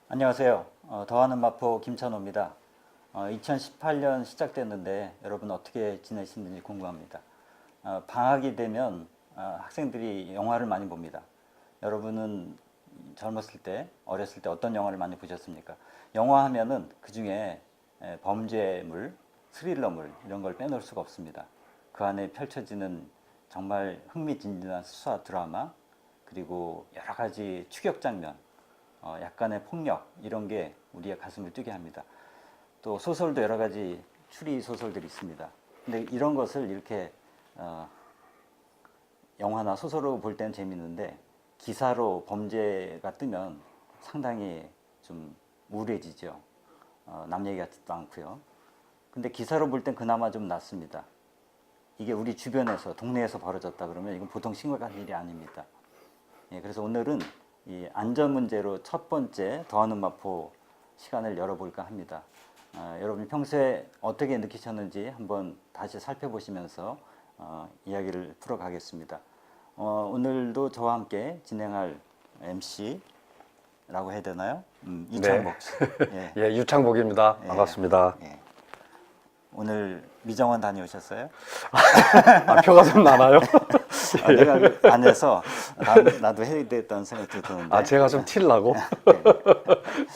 안녕하세요. 더하는 마포 김찬호입니다. 2018년 시작됐는데 여러분 어떻게 지내시는지 궁금합니다. 방학이 되면 학생들이 영화를 많이 봅니다. 여러분은 젊었을 때, 어렸을 때 어떤 영화를 많이 보셨습니까? 영화 하면은 그 중에 범죄물, 스릴러물 이런 걸 빼놓을 수가 없습니다. 그 안에 펼쳐지는 정말 흥미진진한 수사 드라마, 그리고 여러 가지 추격 장면, 약간의 폭력 이런 게 우리의 가슴을 뛰게 합니다. 또 소설도 여러 가지 추리 소설들이 있습니다. 근데 이런 것을 이렇게 영화나 소설로 볼 때는 재밌는데 기사로 범죄가 뜨면 상당히 좀 우울해지죠. 남 얘기 같지도 않고요. 근데 기사로 볼 땐 그나마 좀 낫습니다. 이게 우리 주변에서 동네에서 벌어졌다 그러면 이건 보통 심각한 일이 아닙니다. 예, 그래서 오늘은 이 안전 문제로 첫 번째 더하는 마포 시간을 열어볼까 합니다. 여러분이 평소에 어떻게 느끼셨는지 한번 다시 살펴보시면서 이야기를 풀어가겠습니다. 오늘도 저와 함께 진행할 MC라고 해야 되나요? 유창복 씨. 예. 예, 유창복입니다. 예, 반갑습니다. 예. 오늘 미정원 다녀오셨어요? 표가 좀 많아요? 내가 안 해서 나도 해야 되겠다는 생각이 드는데. 제가 좀 튈라고?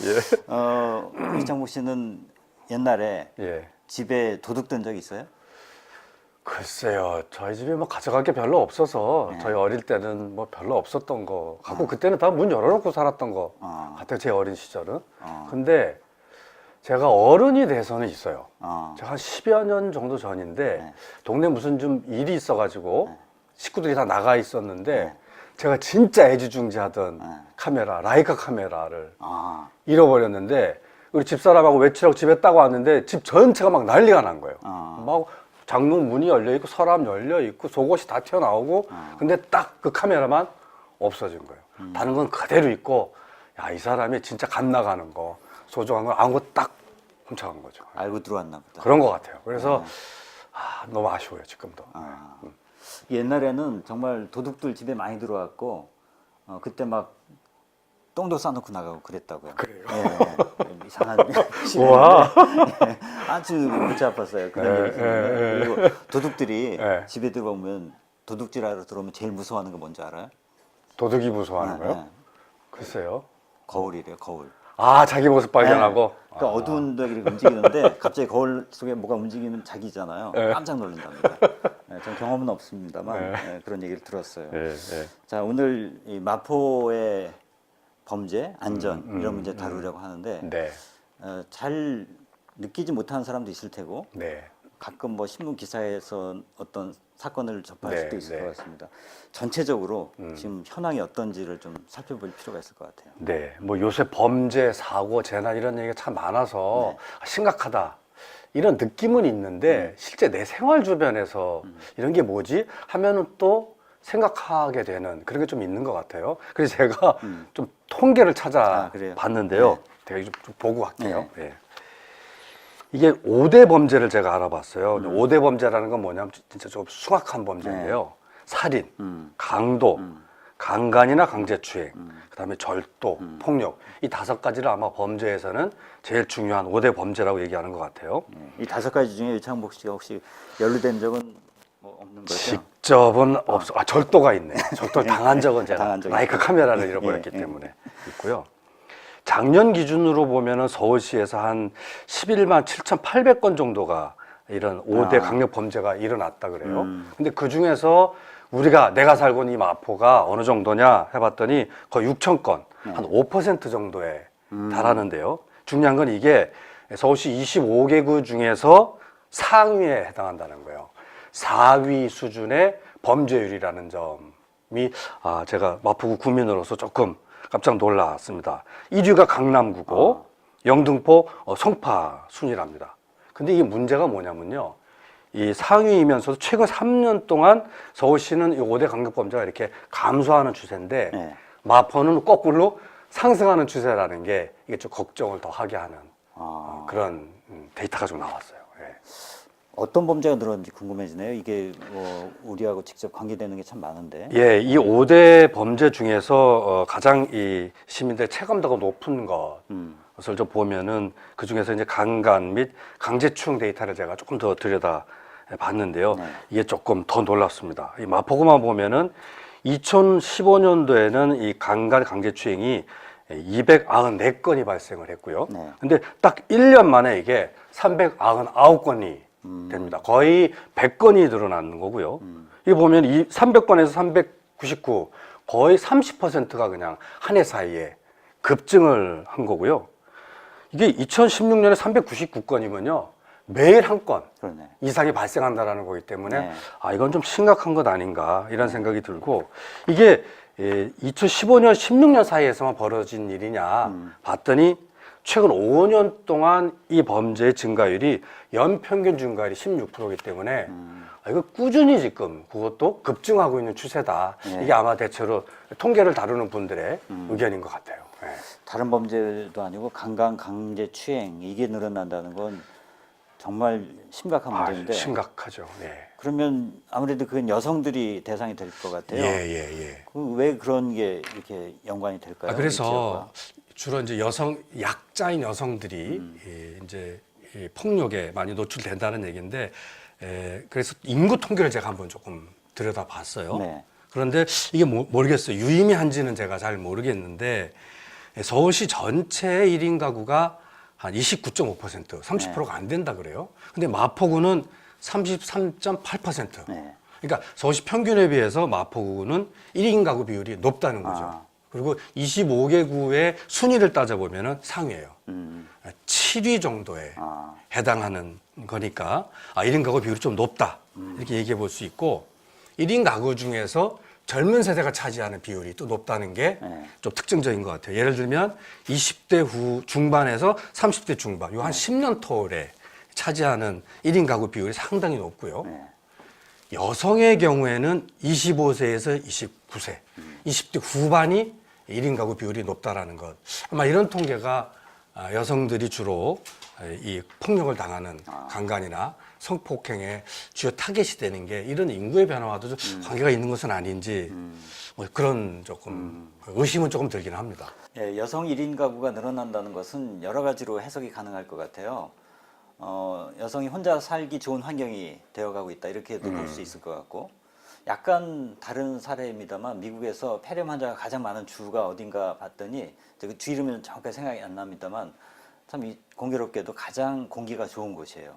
예. 유창복 씨는 옛날에 예. 집에 도둑 든 적 있어요? 글쎄요, 저희 집에 뭐 가져갈 게 별로 없어서 저희 어릴 때는 뭐 별로 없었던 거 갖고 그때는 다 문 열어놓고 살았던 거 같아요, 제 어린 시절은. 근데 제가 어른이 돼서는 있어요. 제가 한 10여 년 정도 전인데 동네 무슨 좀 일이 있어가지고 식구들이 다 나가 있었는데 제가 진짜 애지중지하던 카메라, 라이카 카메라를 잃어버렸는데 우리 집사람하고 외출하고 집에 따고 왔는데 집 전체가 막 난리가 난 거예요. 막 장롱 문이 열려 있고 서랍 열려 있고 속옷이 다 튀어나오고 근데 딱 그 카메라만 없어진 거예요. 다른 건 그대로 있고 야, 이 사람이 진짜 갓 나가는 거 소중한 걸 아무것도 딱 훔쳐간 거죠. 알고 들어왔나 보다. 그런 것 같아요. 그래서 너무 아쉬워요, 지금도. 옛날에는 정말 도둑들 집에 많이 들어왔고 그때 막 똥도 싸놓고 나가고 그랬다고요. 그래요? 예. 이상한 우와. 예. 아주 골치 아팠어요. 그런 얘기 듣는데. 그리고 도둑들이 집에 들어오면 도둑질하러 들어오면 제일 무서워하는 거 뭔지 알아요? 도둑이 무서워하는 거요? 글쎄요. 거울이래요. 거울. 자기 모습 발견하고. 그러니까 어두운 데 이렇게 움직이는데 갑자기 거울 속에 뭐가 움직이면 자기잖아요. 깜짝 놀란답니다. 전 경험은 없습니다만 그런 얘기를 들었어요. 자, 오늘 이 마포의 범죄, 안전 이런 문제 다루려고 하는데 잘 느끼지 못하는 사람도 있을 테고 가끔 뭐 신문 기사에서 어떤 사건을 접할 수도 있을 것 같습니다. 전체적으로 지금 현황이 어떤지를 좀 살펴볼 필요가 있을 것 같아요. 네, 뭐 요새 범죄, 사고, 재난 이런 얘기가 참 많아서 심각하다 이런 느낌은 있는데 실제 내 생활 주변에서 이런 게 뭐지 하면은 또 생각하게 되는 그런 게 좀 있는 것 같아요. 그래서 제가 좀 통계를 찾아봤는데요. 제가 좀 보고 갈게요. 이게 5대 범죄를 제가 알아봤어요. 5대 범죄라는 건 뭐냐면 진짜 좀 숭악한 범죄인데요. 살인, 강도, 강간이나 강제추행, 그다음에 절도, 폭력 이 5가지를 아마 범죄에서는 제일 중요한 5대 범죄라고 얘기하는 것 같아요. 이 5가지 중에 유창복 씨가 혹시 연루된 적은 뭐 없는 거죠? 직접은 없어. 절도가 있네. 절도 당한 적은 제가 라이카 카메라를 잃어버렸기 때문에 있고요. 작년 기준으로 보면은 서울시에서 한 11만 7,800건 정도가 이런 5대 강력 범죄가 일어났다 그래요. 근데 그 중에서 내가 살고 있는 이 마포가 어느 정도냐 해봤더니 거의 6,000건, 한 5% 정도에 달하는데요. 중요한 건 이게 서울시 25개구 중에서 상위에 해당한다는 거예요. 4위 수준의 범죄율이라는 점이 제가 마포구 구민으로서 조금 깜짝 놀랐습니다. 1위가 강남구고 영등포 송파 순이랍니다. 근데 이게 문제가 뭐냐면요. 이 상위이면서도 최근 3년 동안 서울시는 이 5대 강력범죄가 이렇게 감소하는 추세인데 마포는 거꾸로 상승하는 추세라는 게 이게 좀 걱정을 더 하게 하는 그런 데이터가 좀 나왔어요. 어떤 범죄가 늘었는지 궁금해지네요. 이게 뭐 우리하고 직접 관계되는 게 참 많은데. 예, 이 5대 범죄 중에서 가장 이 시민들의 체감도가 높은 것을 좀 보면은 그 중에서 이제 강간 및 강제추행 데이터를 제가 조금 더 들여다 봤는데요. 네. 이게 조금 더 놀랍습니다. 이 마포구만 보면은 2015년도에는 이 강간 강제추행이 294건이 발생을 했고요. 네. 근데 딱 1년 만에 이게 399건이 됩니다. 거의 100건이 늘어나는 거고요. 이게 보면 이 300건에서 399, 거의 30%가 그냥 한 해 사이에 급증을 한 거고요. 이게 2016년에 399건이면요. 매일 한 건 그러네. 이상이 발생한다라는 거기 때문에 네. 아, 이건 좀 심각한 것 아닌가 이런 생각이 들고 이게 2015년, 16년 사이에서만 벌어진 일이냐 봤더니 최근 5년 동안 이 범죄의 증가율이 연평균 증가율이 16%이기 때문에 아, 이거 꾸준히 지금 그것도 급증하고 있는 추세다. 네. 이게 아마 대체로 통계를 다루는 분들의 의견인 것 같아요. 네. 다른 범죄도 아니고 강간, 강제 추행 이게 늘어난다는 건 정말 심각한 문제인데. 심각하죠. 네. 그러면 아무래도 그건 여성들이 대상이 될 것 같아요. 예. 왜 그런 게 이렇게 연관이 될까요? 그래서 주로 이제 약자인 여성들이 이제 이 폭력에 많이 노출된다는 얘기인데, 그래서 인구 통계를 제가 한번 조금 들여다봤어요. 네. 그런데 이게 모르겠어요. 유의미한지는 제가 잘 모르겠는데 서울시 전체의 1인 가구가 한 29.5%, 30%가 안 된다 그래요. 근데 마포구는 33.8%. 네. 그러니까 서울시 평균에 비해서 마포구는 1인 가구 비율이 높다는 거죠. 그리고 25개 구의 순위를 따져보면 상위예요. 7위 정도에 해당하는 거니까 1인 가구 비율이 좀 높다. 이렇게 얘기해 볼 수 있고 1인 가구 중에서 젊은 세대가 차지하는 비율이 또 높다는 게 좀 특징적인 것 같아요. 예를 들면 20대 후 중반에서 30대 중반, 요 한 10년 터울에 차지하는 1인 가구 비율이 상당히 높고요. 여성의 경우에는 25세에서 29세, 20대 후반이 1인 가구 비율이 높다라는 것. 아마 이런 통계가 여성들이 주로 이 폭력을 당하는 강간이나 성폭행의 주요 타겟이 되는 게 이런 인구의 변화와도 좀 관계가 있는 것은 아닌지 뭐 그런 조금 의심은 조금 들긴 합니다. 예, 여성 1인 가구가 늘어난다는 것은 여러 가지로 해석이 가능할 것 같아요. 여성이 혼자 살기 좋은 환경이 되어가고 있다 이렇게도 볼 수 있을 것 같고 약간 다른 사례입니다만 미국에서 폐렴 환자가 가장 많은 주가 어딘가 봤더니 그 주 이름은 정확하게 생각이 안 납니다만 참 공교롭게도 가장 공기가 좋은 곳이에요.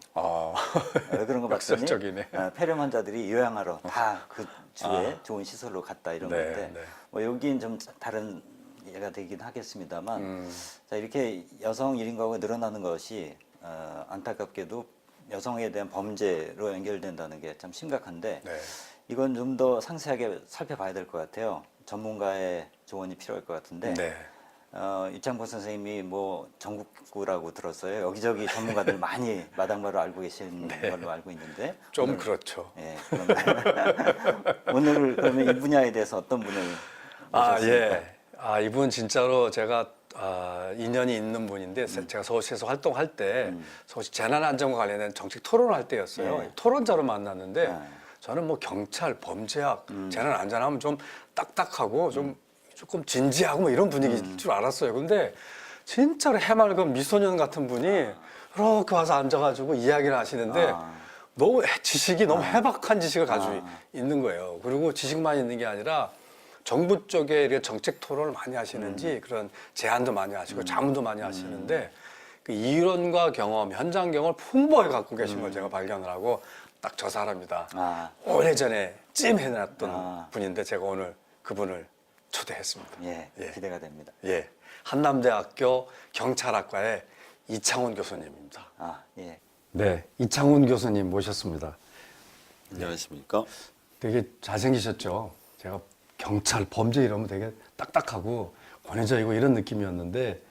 왜 그런 거 봤더니 역설적이네. 폐렴 환자들이 요양하러 다 그 주에 좋은 시설로 갔다 이런 네, 건데 네. 뭐 여기는 좀 다른 예가 되긴 하겠습니다만 자, 이렇게 여성 1인 가구가 늘어나는 것이 안타깝게도 여성에 대한 범죄로 연결된다는 게 참 심각한데 네. 이건 좀 더 상세하게 살펴봐야 될 것 같아요. 전문가의 조언이 필요할 것 같은데 네. 유창권 선생님이 뭐 전국구라고 들었어요. 여기저기 전문가들 많이 마당바로 알고 계신 걸로 알고 있는데 좀 오늘, 그렇죠. 예, 오늘 그러면 이 분야에 대해서 어떤 분을 모셨습니까? 예. 이분 진짜로 제가 인연이 있는 분인데 제가 서울시에서 활동할 때 서울시 재난안전과 관련된 정책 토론을 할 때였어요. 예. 토론자로 만났는데 예. 저는 뭐 경찰, 범죄학, 재난안전하면 좀 딱딱하고 좀 조금 진지하고 뭐 이런 분위기일 줄 알았어요. 근데 진짜로 해맑은 미소년 같은 분이 이렇게 와서 앉아가지고 이야기를 하시는데 너무 지식이 너무 해박한 지식을 가지고 있는 거예요. 그리고 지식만 있는 게 아니라 정부 쪽에 이렇게 정책 토론을 많이 하시는지 그런 제안도 많이 하시고 자문도 많이 하시는데 그 이론과 경험, 현장 경험을 풍부하게 갖고 계신 걸 제가 발견을 하고 딱 저 사람이다. 오래전에 찜해놨던 분인데 제가 오늘 그분을 초대했습니다. 예, 기대가 됩니다. 예, 한남대학교 경찰학과의 이창훈 교수님입니다. 예. 네, 이창훈 교수님 모셨습니다. 안녕하십니까? 되게 잘생기셨죠? 제가 경찰, 범죄 이러면 되게 딱딱하고 권위적이고 이런 느낌이었는데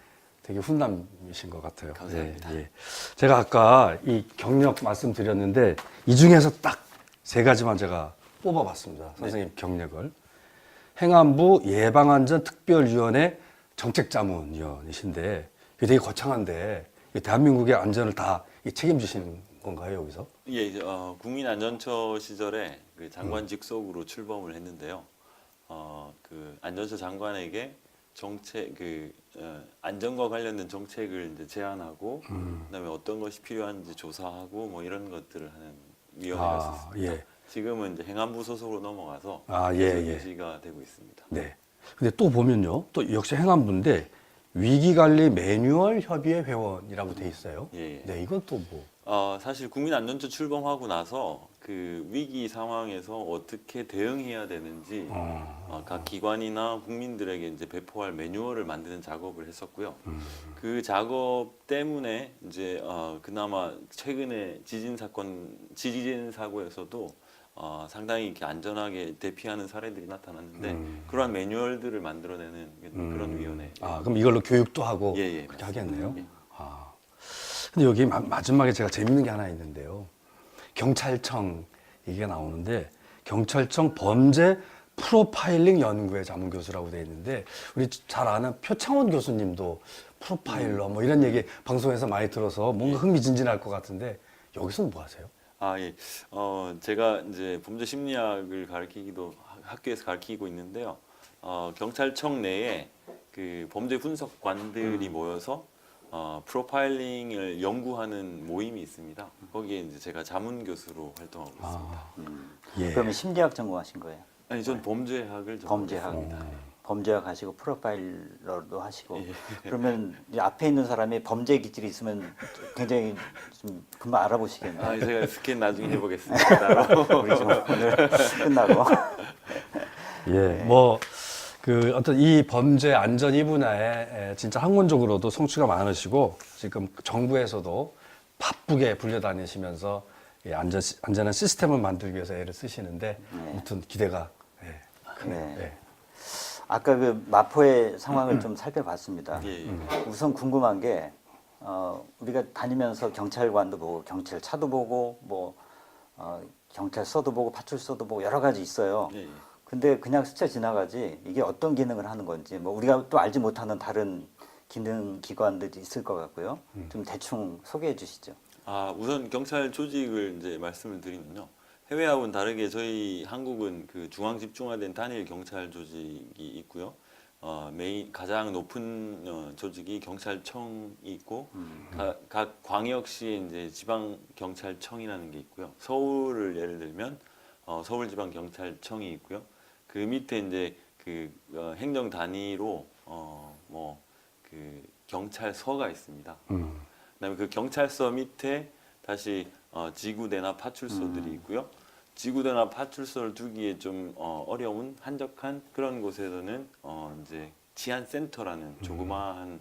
되게 훈남이신 것 같아요. 감사합니다. 예. 제가 아까 이 경력 말씀드렸는데 이 중에서 딱 세 가지만 제가 뽑아봤습니다. 선생님 경력을. 행안부 예방안전특별위원회 정책자문위원이신데 이게 되게 거창한데 대한민국의 안전을 다 책임지시는 건가요 여기서? 예, 이제, 국민안전처 시절에 그 장관 직속으로 출범을 했는데요. 그 안전처 장관에게 정책 안전과 관련된 정책을 이제 제안하고 그다음에 어떤 것이 필요한지 조사하고 뭐 이런 것들을 하는 위원회가 있었습니다. 예. 지금은 이제 행안부 소속으로 넘어가서 예, 계속 예. 유지가 되고 있습니다. 네. 근데 또 보면요, 또 역시 행안부인데 위기관리 매뉴얼 협의회 회원이라고 돼 있어요. 예. 네, 이건 또 뭐? 사실 국민안전처 출범하고 나서 그 위기 상황에서 어떻게 대응해야 되는지 각 기관이나 국민들에게 이제 배포할 매뉴얼을 만드는 작업을 했었고요. 그 작업 때문에 이제 그나마 최근에 지진 사고에서도 상당히 이렇게 안전하게 대피하는 사례들이 나타났는데 그러한 매뉴얼들을 만들어내는 그런 위원회. 그럼 이걸로 교육도 하고 예, 그렇게 맞습니다. 하겠네요. 예. 근데 여기 마지막에 제가 재밌는 게 하나 있는데요. 경찰청 얘기가 나오는데 경찰청 범죄 프로파일링 연구회 자문 교수라고 돼 있는데 우리 잘 아는 표창원 교수님도 프로파일러 뭐 이런 얘기 방송에서 많이 들어서 뭔가 흥미진진할 것 같은데 여기서는 뭐 하세요? 예. 제가 이제 범죄 심리학을 학교에서 가르치고 있는데요. 경찰청 내에 그 범죄 분석관들이 모여서 프로파일링을 연구하는 모임이 있습니다. 거기에 이제 제가 자문 교수로 활동하고 있습니다. 예. 그러면 심리학 전공하신 거예요? 아니, 전 범죄학을 범죄학. 전공했습니다. 범죄학 하시고 프로파일러도 하시고 예. 그러면 이 앞에 있는 사람이 범죄 기질이 있으면 굉장히 좀 금방 알아보시겠네요. 제가 스캔 나중에 해보겠습니다. 따로. 우리 지금 오늘 끝나고 예, 그 어떤 이 범죄 안전 이 분야에 진짜 학문적으로도 성취가 많으시고 지금 정부에서도 바쁘게 불려다니시면서 이 안전한 시스템을 만들기 위해서 애를 쓰시는데 아무튼 기대가 크네요. 네. 예. 아까 그 마포의 상황을 좀 살펴봤습니다. 예. 우선 궁금한 게 우리가 다니면서 경찰관도 보고 경찰차도 보고 뭐 경찰서도 보고 파출소도 보고 여러 가지 있어요. 예. 근데 그냥 스쳐 지나가지 이게 어떤 기능을 하는 건지 뭐 우리가 또 알지 못하는 다른 기능 기관들이 있을 것 같고요. 좀 대충 소개해 주시죠. 우선 경찰 조직을 이제 말씀을 드리면요. 해외하고는 다르게 저희 한국은 그 중앙 집중화된 단일 경찰 조직이 있고요. 가장 높은 조직이 경찰청이 있고 각 광역시에 이제 지방 경찰청이라는 게 있고요. 서울을 예를 들면 서울지방경찰청이 있고요. 그 밑에 이제 그 행정 단위로 그 경찰서가 있습니다. 그다음에 그 경찰서 밑에 다시 지구대나 파출소들이 있고요. 지구대나 파출소를 두기에 좀 어려운 한적한 그런 곳에서는 이제 치안센터라는 조그마한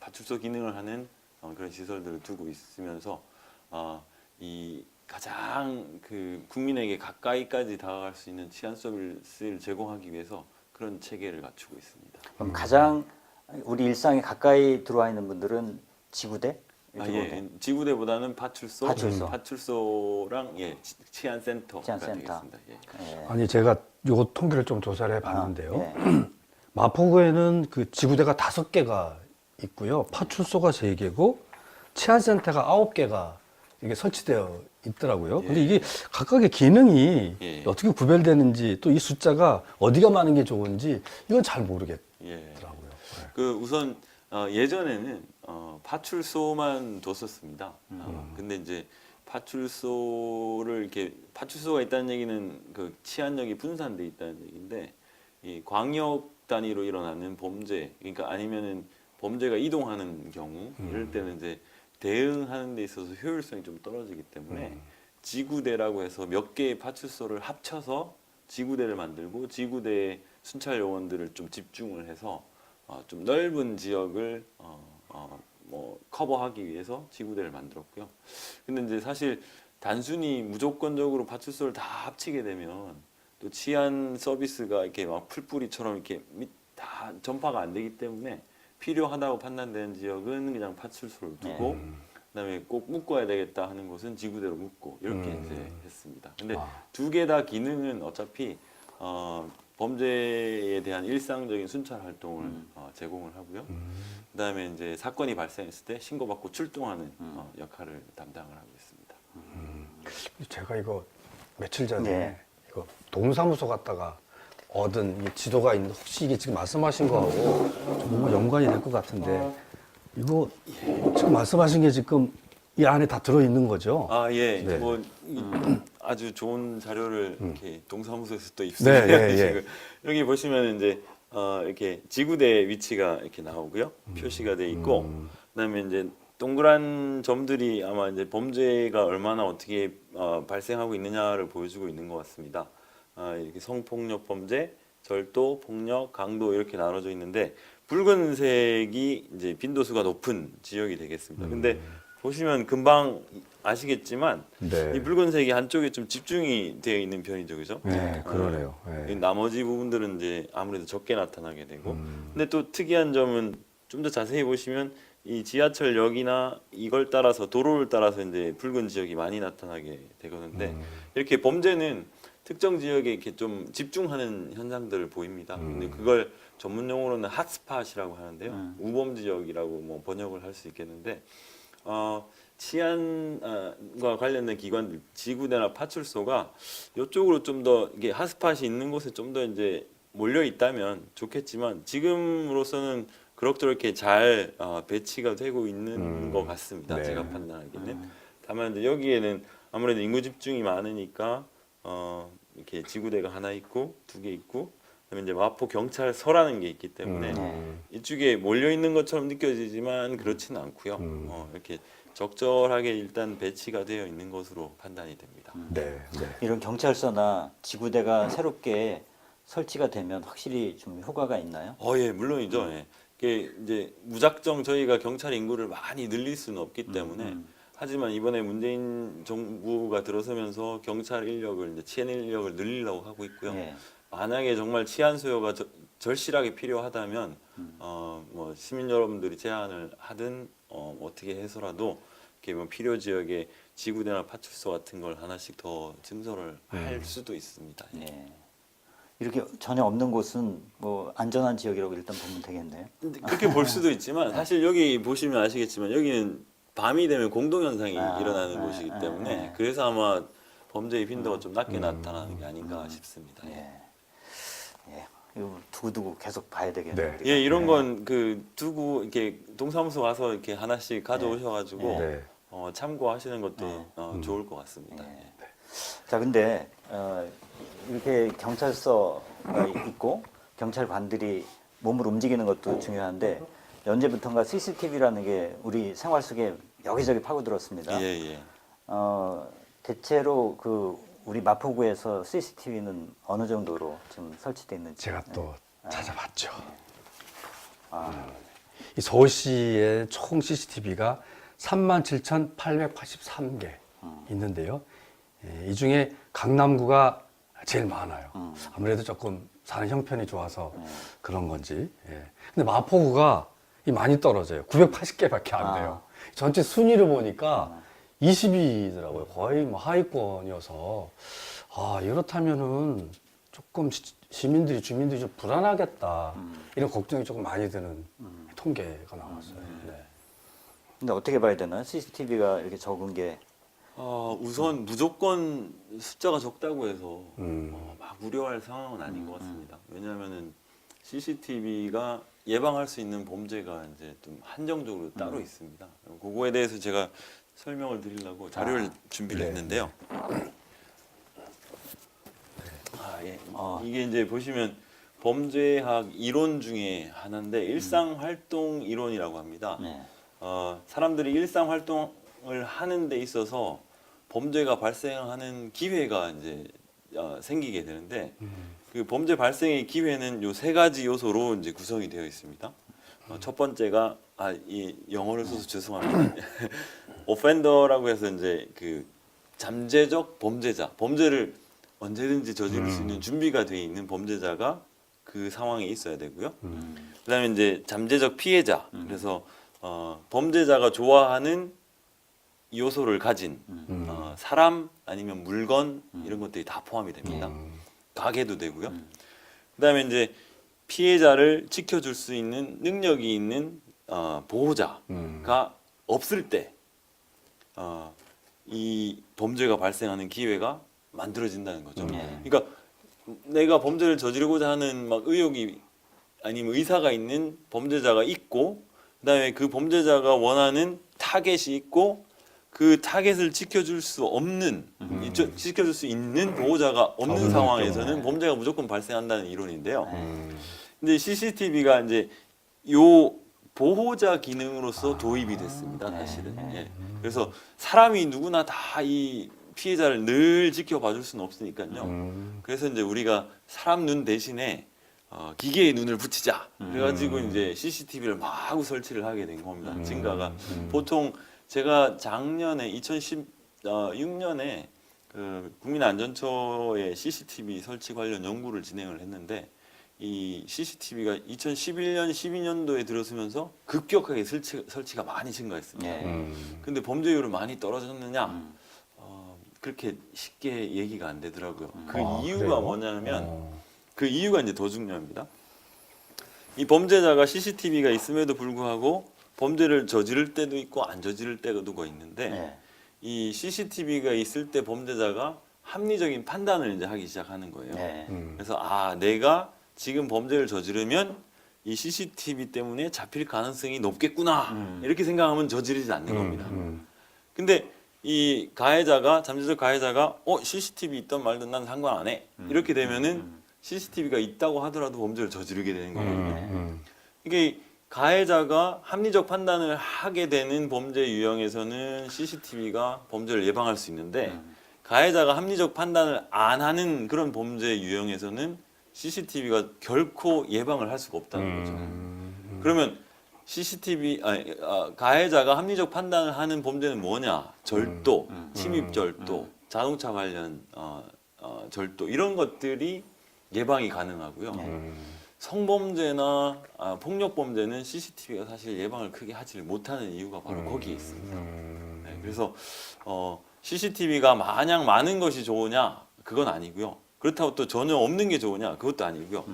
파출소 기능을 하는 그런 시설들을 두고 있으면서 이 가장 그 국민에게 가까이까지 다가갈 수 있는 치안 서비스를 제공하기 위해서 그런 체계를 갖추고 있습니다. 그럼 가장 우리 일상에 가까이 들어와 있는 분들은 지구대? 예, 지구대보다는 파출소. 파출소랑 치안센터가 치안센터. 되겠습니다. 예. 예. 아니 제가 요 통계를 좀 조사를 해봤는데요. 예. 마포구에는 그 지구대가 5개가 있고요. 파출소가 3개고 치안센터가 9개가 이게 설치되어 있더라고요. 근데 이게 각각의 기능이 어떻게 구별되는지 또 이 숫자가 어디가 많은 게 좋은지 이건 잘 모르겠더라고요. 그 우선 예전에는 파출소만 뒀었습니다. 근데 이제 파출소가 있다는 얘기는 그 치안력이 분산돼 있다는 얘기인데 이 광역 단위로 일어나는 범죄, 그러니까 아니면은 범죄가 이동하는 경우 이럴 때는 이제 대응하는 데 있어서 효율성이 좀 떨어지기 때문에 지구대라고 해서 몇 개의 파출소를 합쳐서 지구대를 만들고 지구대의 순찰 요원들을 좀 집중을 해서 좀 넓은 지역을 커버하기 위해서 지구대를 만들었고요. 근데 이제 사실 단순히 무조건적으로 파출소를 다 합치게 되면 또 치안 서비스가 이렇게 막 풀뿌리처럼 이렇게 다 전파가 안 되기 때문에 필요하다고 판단되는 지역은 그냥 파출소를 두고 그다음에 꼭 묶어야 되겠다 하는 곳은 지구대로 묶고 이렇게 이제 했습니다. 근데 두 개 다 기능은 어차피 범죄에 대한 일상적인 순찰 활동을 제공을 하고요. 그다음에 이제 사건이 발생했을 때 신고받고 출동하는 역할을 담당을 하고 있습니다. 제가 이거 며칠 전에 네. 이거 동사무소 갔다가 얻은 이 지도가 있는데 혹시 이게 지금 말씀하신 거하고 좀 뭔가 연관이 될 것 같은데 이거 지금 말씀하신 게 지금 이 안에 다 들어 있는 거죠? 아, 예. 네. 뭐 아주 좋은 자료를 이렇게 동사무소에서 또 네, 입수해 예, 예. 주시고 여기 보시면 이제 이렇게 지구대 위치가 이렇게 나오고요. 표시가 돼 있고 그다음에 이제 동그란 점들이 아마 이제 범죄가 얼마나 어떻게 발생하고 있느냐를 보여주고 있는 것 같습니다. 이렇게 성폭력 범죄, 절도, 폭력, 강도 이렇게 나눠져 있는데 붉은색이 이제 빈도수가 높은 지역이 되겠습니다. 근데 보시면 금방 아시겠지만 네. 이 붉은색이 한쪽에 좀 집중이 되어 있는 편이죠, 그죠? 네, 그러네요. 네. 이 나머지 부분들은 이제 아무래도 적게 나타나게 되고, 근데 또 특이한 점은 좀 더 자세히 보시면 이 지하철역이나 이걸 따라서 도로를 따라서 이제 붉은 지역이 많이 나타나게 되거든요. 이렇게 범죄는 특정 지역에 이렇게 좀 집중하는 현상들을 보입니다. 근데 그걸 전문 용어로는 핫스팟이라고 하는데요. 우범 지역이라고 뭐 번역을 할 수 있겠는데. 치안과 관련된 기관들, 지구대나 파출소가 이쪽으로 좀 더 이게 핫스팟이 있는 곳에 좀 더 이제 몰려 있다면 좋겠지만 지금으로서는 그럭저럭 이렇게 잘 배치가 되고 있는 것 같습니다. 네. 제가 판단하기에는. 다만 이제 여기에는 아무래도 인구 집중이 많으니까 이렇게 지구대가 하나 있고 두 개 있고 그다음에 이제 마포 경찰서라는 게 있기 때문에 이쪽에 몰려 있는 것처럼 느껴지지만 그렇지는 않고요. 이렇게 적절하게 일단 배치가 되어 있는 것으로 판단이 됩니다. 네, 네. 이런 경찰서나 지구대가 새롭게 설치가 되면 확실히 좀 효과가 있나요? 예, 물론이죠. 예. 이게 이제 무작정 저희가 경찰 인구를 많이 늘릴 수는 없기 때문에 하지만 이번에 문재인 정부가 들어서면서 경찰 인력을 이제 치안 인력을 늘리려고 하고 있고요. 예. 만약에 정말 치안 수요가 절실하게 필요하다면 뭐 시민 여러분들이 제안을 하든 어떻게 해서라도 이렇게 뭐 필요 지역에 지구대나 파출소 같은 걸 하나씩 더 증설을 할 수도 있습니다. 예. 예. 이렇게 전혀 없는 곳은 뭐 안전한 지역이라고 일단 보면 되겠네요. 근데 그렇게 볼 수도 있지만 사실 여기 보시면 아시겠지만 여기는 밤이 되면 공동 현상이 일어나는 곳이기 때문에 그래서 아마 범죄의 빈도가 좀 낮게 나타나는 게 아닌가 싶습니다. 예. 예. 이거 두고두고 계속 봐야 되겠네요. 네. 우리가. 예, 이런 건 그 두고 이렇게 동사무소 가서 이렇게 하나씩 가져오셔가지고 네. 참고하시는 것도 좋을 것 같습니다. 네. 예. 자, 근데 이렇게 경찰서가 있고 경찰관들이 몸을 움직이는 것도 중요한데 언제부턴가 CCTV라는 게 우리 생활 속에 여기저기 파고들었습니다. 예, 예. 대체로 그 우리 마포구에서 CCTV는 어느 정도로 지금 설치되어 있는지 제가 또 찾아봤죠. 아, 이 서울시의 총 CCTV가 37,883개 있는데요. 예, 이 중에 강남구가 제일 많아요. 아무래도 조금 사는 형편이 좋아서 그런 건지. 예. 근데 마포구가 많이 떨어져요. 980개밖에 안 돼요. 전체 순위를 보니까 20위더라고요. 거의 뭐 하위권이어서 이렇다면은 조금 주민들이 좀 불안하겠다. 이런 걱정이 조금 많이 드는 통계가 나왔어요. 네. 근데 어떻게 봐야 되나요? CCTV가 이렇게 적은 게 우선 무조건 숫자가 적다고 해서 막 우려할 상황은 아닌 것 같습니다. 왜냐하면은 CCTV가 예방할 수 있는 범죄가 이제 좀 한정적으로 따로 있습니다. 그거에 대해서 제가 설명을 드리려고 자료를 준비를 네. 했는데요. 예. 이게 이제 보시면 범죄학 이론 중에 하나인데 일상활동 이론이라고 합니다. 네. 사람들이 일상활동을 하는 데 있어서 범죄가 발생하는 기회가 이제 생기게 되는데 그 범죄 발생의 기회는 요 세 가지 요소로 이제 구성이 되어 있습니다. 첫 번째가 이 영어를 써서 죄송합니다. 오펜더라고 해서 이제 그 잠재적 범죄자, 범죄를 언제든지 저지를 수 있는 준비가 되어 있는 범죄자가 그 상황에 있어야 되고요. 그다음에 이제 잠재적 피해자, 그래서 범죄자가 좋아하는 요소를 가진 사람 아니면 물건 이런 것들이 다 포함이 됩니다. 가게도 되고요. 그다음에 이제 피해자를 지켜줄 수 있는 능력이 있는 보호자가 없을 때 이 범죄가 발생하는 기회가 만들어진다는 거죠. 그러니까 내가 범죄를 저지르고자 하는 막 의욕이 아니면 의사가 있는 범죄자가 있고, 그다음에 그 범죄자가 원하는 타겟이 있고, 그 타겟을 지켜줄 수 없는, 지켜줄 수 있는 보호자가 없는 상황에서는 범죄가 무조건 발생한다는 이론인데요. 근데 CCTV가 이제 요 보호자 기능으로서 도입이 됐습니다, 사실은. 예. 그래서 사람이 누구나 다 이 피해자를 늘 지켜봐줄 수는 없으니까요. 그래서 이제 우리가 사람 눈 대신에 기계의 눈을 붙이자. 그래가지고 이제 CCTV를 마구 설치를 하게 된 겁니다. 증가가 보통 제가 작년에 2016년에 그 국민안전처의 CCTV 설치 관련 연구를 진행을 했는데, 이 CCTV가 2011년, 12년도에 들어서면서 급격하게 설치가 많이 증가했습니다. 근데 범죄율은 많이 떨어졌느냐? 그렇게 쉽게 얘기가 안 되더라고요. 그 이유가 그래요? 뭐냐면 그 이유가 이제 더 중요합니다. 이 범죄자가 CCTV가 있음에도 불구하고 범죄를 저지를 때도 있고 안 저지를 때도 있는데 이 CCTV가 있을 때 범죄자가 합리적인 판단을 이제 하기 시작하는 거예요. 그래서 내가 지금 범죄를 저지르면 이 CCTV 때문에 잡힐 가능성이 높겠구나 이렇게 생각하면 저지르지 않는 겁니다. 근데 이 가해자가 잠재적 가해자가 CCTV 있던 말든 난 상관 안 해 이렇게 되면은 CCTV가 있다고 하더라도 범죄를 저지르게 되는 거거든요. 이게 가해자가 합리적 판단을 하게 되는 범죄 유형에서는 CCTV가 범죄를 예방할 수 있는데 가해자가 합리적 판단을 안 하는 그런 범죄 유형에서는 CCTV가 결코 예방을 할 수가 없다는 거죠. 그러면 가해자가 합리적 판단을 하는 범죄는 뭐냐? 절도, 침입 절도, 자동차 관련 절도 이런 것들이 예방이 가능하고요. 성범죄나 폭력범죄는 CCTV가 사실 예방을 크게 하지를 못하는 이유가 바로 거기에 있습니다. 네, 그래서 CCTV가 마냥 많은 것이 좋으냐? 그건 아니고요. 그렇다고 또 전혀 없는 게 좋으냐? 그것도 아니고요.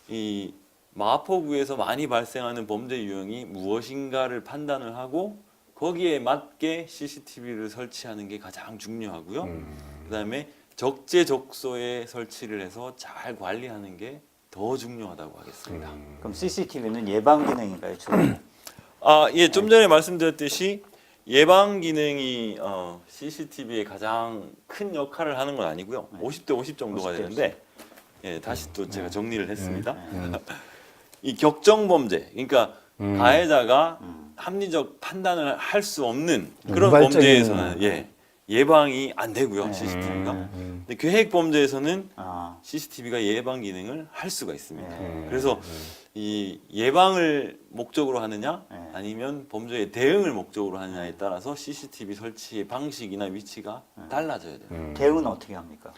이 마포구에서 많이 발생하는 범죄 유형이 무엇인가를 판단을 하고 거기에 맞게 CCTV를 설치하는 게 가장 중요하고요. 그다음에 적재적소에 설치를 해서 잘 관리하는 게 더 중요하다고 하겠습니다. 그럼 CCTV는 예방 기능인가요, 주로? 예, 좀 전에 말씀드렸듯이 예방 기능이 CCTV의 가장 큰 역할을 하는 건 아니고요. 50대 50 정도가 50대 되는데, 예, 다시 또 제가 정리를 했습니다. 이 격정 범죄, 그러니까 가해자가 합리적 판단을 할 수 없는 그런 우발적인- 범죄에서는 예방이 안 되고요, CCTV가. 근데 계획 범죄에서는 CCTV가 예방 기능을 할 수가 있습니다. 그래서 이 예방을 목적으로 하느냐 아니면 범죄의 대응을 목적으로 하느냐에 따라서 CCTV 설치의 방식이나 위치가 달라져야 돼요. 대응은 어떻게 합니까?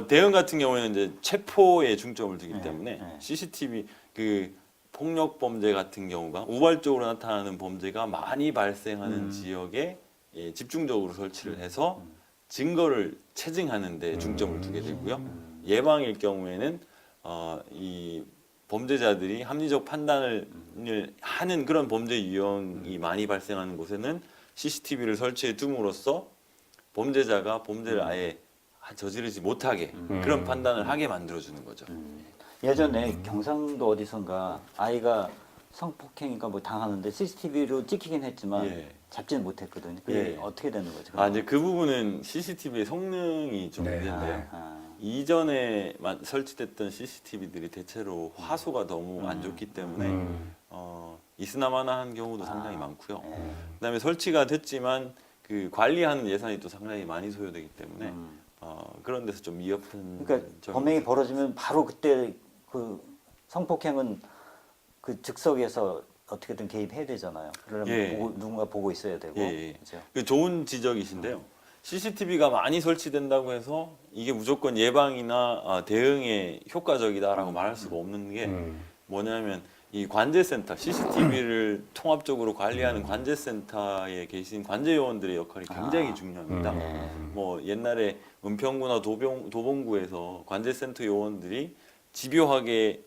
대응 같은 경우에는 이제 체포에 중점을 두기 때문에 CCTV 그 폭력 범죄 같은 경우가 우발적으로 나타나는 범죄가 많이 발생하는 지역에 집중적으로 설치를 해서 증거를 체증하는 데 중점을 두게 되고요. 예방일 경우에는 이 범죄자들이 합리적 판단을 하는 그런 범죄 유형이 많이 발생하는 곳에는 CCTV를 설치해 둠으로써 범죄자가 범죄를 아예 저지르지 못하게 그런 판단을 하게 만들어주는 거죠. 예전에 경상도 어디선가 아이가 성폭행인가 뭐 당하는데 CCTV로 찍히긴 했지만 잡지는 못했거든요. 그게 어떻게 되는 거죠? 이제 그 부분은 CCTV의 성능이 좀 문제인데요. 이전에 설치됐던 CCTV들이 대체로 화소가 너무 안 좋기 때문에 이스나마나한 경우도 상당히 많고요. 그다음에 설치가 됐지만 그 관리하는 예산이 또 상당히 많이 소요되기 때문에 그런 데서 좀 미흡한. 그러니까 범행이 벌어지면 바로 그때 그 성폭행은 그 즉석에서 어떻게든 개입해야 되잖아요. 그러면 누군가 보고 있어야 되고. 그렇죠? 그 좋은 지적이신데요. CCTV가 많이 설치된다고 해서 이게 무조건 예방이나 대응에 효과적이다라고 말할 수가 없는 게 뭐냐면 이 관제센터, CCTV를 통합적으로 관리하는 관제센터에 계신 관제요원들의 역할이 굉장히 중요합니다. 뭐 옛날에 은평구나 도봉구에서 관제센터 요원들이 집요하게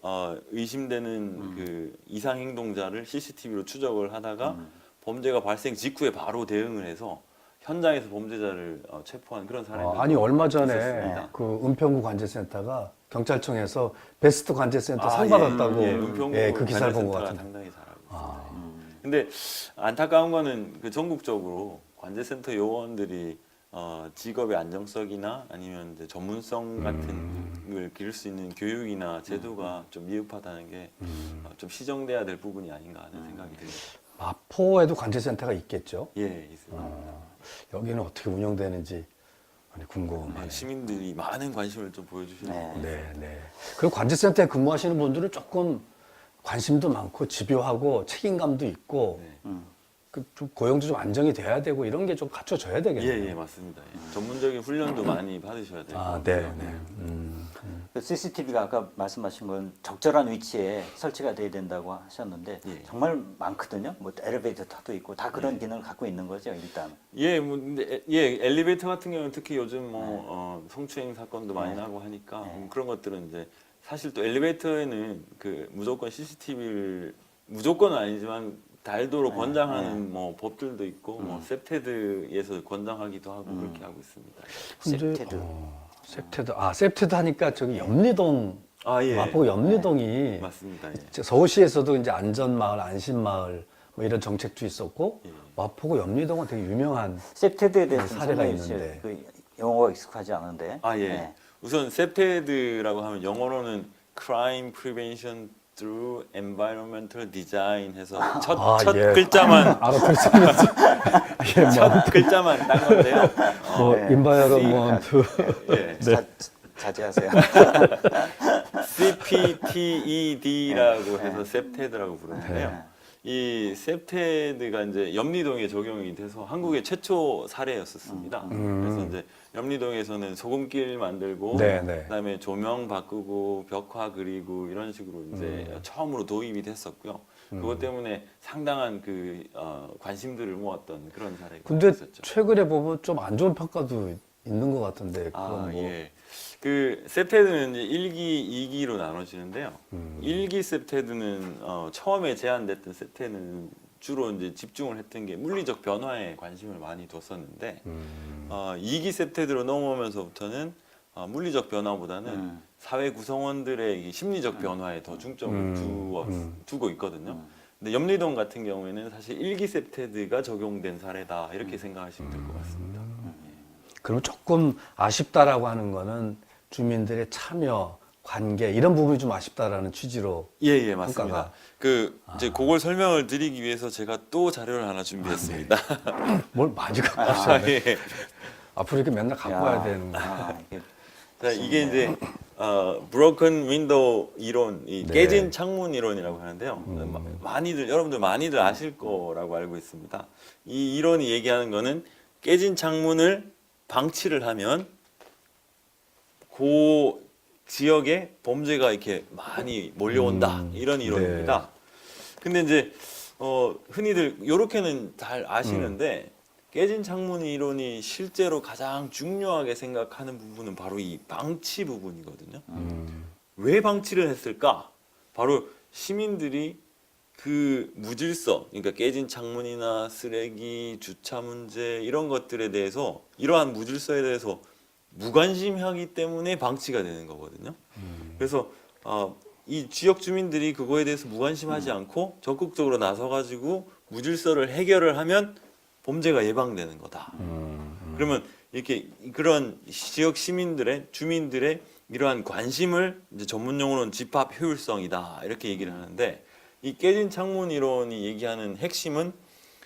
의심되는 그 이상 행동자를 CCTV로 추적을 하다가 범죄가 발생 직후에 바로 대응을 해서 현장에서 범죄자를 체포한 그런 사례가 아니 얼마 전에 있었습니다. 그 은평구 관제센터가 경찰청에서 베스트 관제센터 상 예, 받았다고 은평구 그 기사를 본 것 관제센터가 같은데. 상당히 잘하고 있습니다. 근데 안타까운 거는 그 전국적으로 관제센터 요원들이 직업의 안정성이나 아니면 이제 전문성 같은 걸 기를 수 있는 교육이나 제도가 좀 미흡하다는 게 좀 시정돼야 될 부분이 아닌가 하는 생각이 듭니다. 마포에도 관제센터가 있겠죠. 예, 있습니다. 여기는 어떻게 운영되는지 많이 네, 궁금해요. 시민들이 많은 관심을 좀 보여주시는 것 같아요. 네, 네. 그리고 관제센터에 근무하시는 분들은 조금 관심도 많고 집요하고 책임감도 있고 네. 좀 고용도 좀 안정이 돼야 되고 이런 게 좀 갖춰져야 되겠네요. 예, 맞습니다. 예. 전문적인 훈련도 많이 받으셔야 돼요. 아, 네, 네. 그 CCTV가 아까 말씀하신 건 적절한 위치에 설치가 돼야 된다고 하셨는데 예. 정말 많거든요. 뭐 엘리베이터 타도 있고 다 그런 기능을 갖고 있는 거죠, 일단. 예, 뭐 근데 엘리베이터 같은 경우는 특히 요즘 뭐 성추행 사건도 많이 나고 하니까 그런 것들은 이제 사실 또 엘리베이터에는 그 무조건 CCTV를 무조건은 아니지만 달도로 권장하는 뭐 법들도 있고 뭐 셉테드에서 권장하기도 하고 그렇게 하고 있습니다. 셉테드. 셉테드. 셉테드 하니까 저기 염리동 예. 마포구 염리동이 맞습니다. 예. 서울시에서도 이제 안전마을, 안심마을 뭐 이런 정책도 있었고 예. 마포구 염리동은 되게 유명한 셉테드에 대해서 사례가 설명해 있는데. 주세요. 그 영어가 익숙하지 않은데. 예. 네. 우선 셉테드라고 하면 영어로는 Crime Prevention Through Environmental Design 해서 첫 예. 글자만 알아들 수 있는지. 예, 뭐, 첫 글자만 딴 건데요. 뭐 네. 인바이러먼트. 예. 자제하세요. CPTED라고 해서 셉테드라고 부르는데요. 이 셉테드가 이제 염리동에 적용이 돼서 한국의 최초 사례였었습니다. 그래서 이제 염리동에서는 소금길 만들고 네, 네. 그다음에 조명 바꾸고 벽화 그리고 이런 식으로 이제 처음으로 도입이 됐었고요. 그것 때문에 상당한 그 관심들을 모았던 그런 사례가 근데 있었죠. 최근에 보면 좀 안 좋은 평가도 있는 것 같은데 그건 뭐 예. 그 셉테드는 이제 1기, 2기로 나눠지는데요. 1기 셉테드는 처음에 제안됐던 셉테드는 주로 이제 집중을 했던 게 물리적 변화에 관심을 많이 뒀었는데 2기 셉테드로 넘어오면서부터는 물리적 변화보다는 사회 구성원들의 이 심리적 변화에 더 중점을 두고 있거든요. 근데 염리동 같은 경우에는 사실 1기 셉테드가 적용된 사례다 이렇게 생각하시면 될 것 같습니다. 그럼 조금 아쉽다라고 하는 거는 주민들의 참여, 관계 이런 부분이 좀 아쉽다라는 취지로 예, 맞습니다. 평가가. 그 이제 그걸 설명을 드리기 위해서 제가 또 자료를 하나 준비했습니다. 뭘 많이 갖고 오셨네. 예. 앞으로 이렇게 맨날 갖고 와야 되는 거. 이게 자, 이게 이제 broken window 이론, 이 네. 깨진 창문 이론이라고 하는데요. 여러분들 많이들 아실 거라고 알고 있습니다. 이 이론이 얘기하는 거는 깨진 창문을 방치를 하면 그 지역에 범죄가 이렇게 많이 몰려온다 이런 이론입니다. 근데 이제 흔히들 요렇게는 잘 아시는데 깨진 창문 이론이 실제로 가장 중요하게 생각하는 부분은 바로 이 방치 부분이거든요. 왜 방치를 했을까? 바로 시민들이 그 무질서, 그러니까 깨진 창문이나 쓰레기, 주차 문제 이런 것들에 대해서 이러한 무질서에 대해서 무관심하기 때문에 방치가 되는 거거든요. 그래서 이 지역 주민들이 그거에 대해서 무관심하지 않고 적극적으로 나서가지고 무질서를 해결을 하면 범죄가 예방되는 거다. 그러면 이렇게 그런 지역 시민들의 주민들의 이러한 관심을 이제 전문 용어로는 집합 효율성이다 이렇게 얘기를 하는데 이 깨진 창문 이론이 얘기하는 핵심은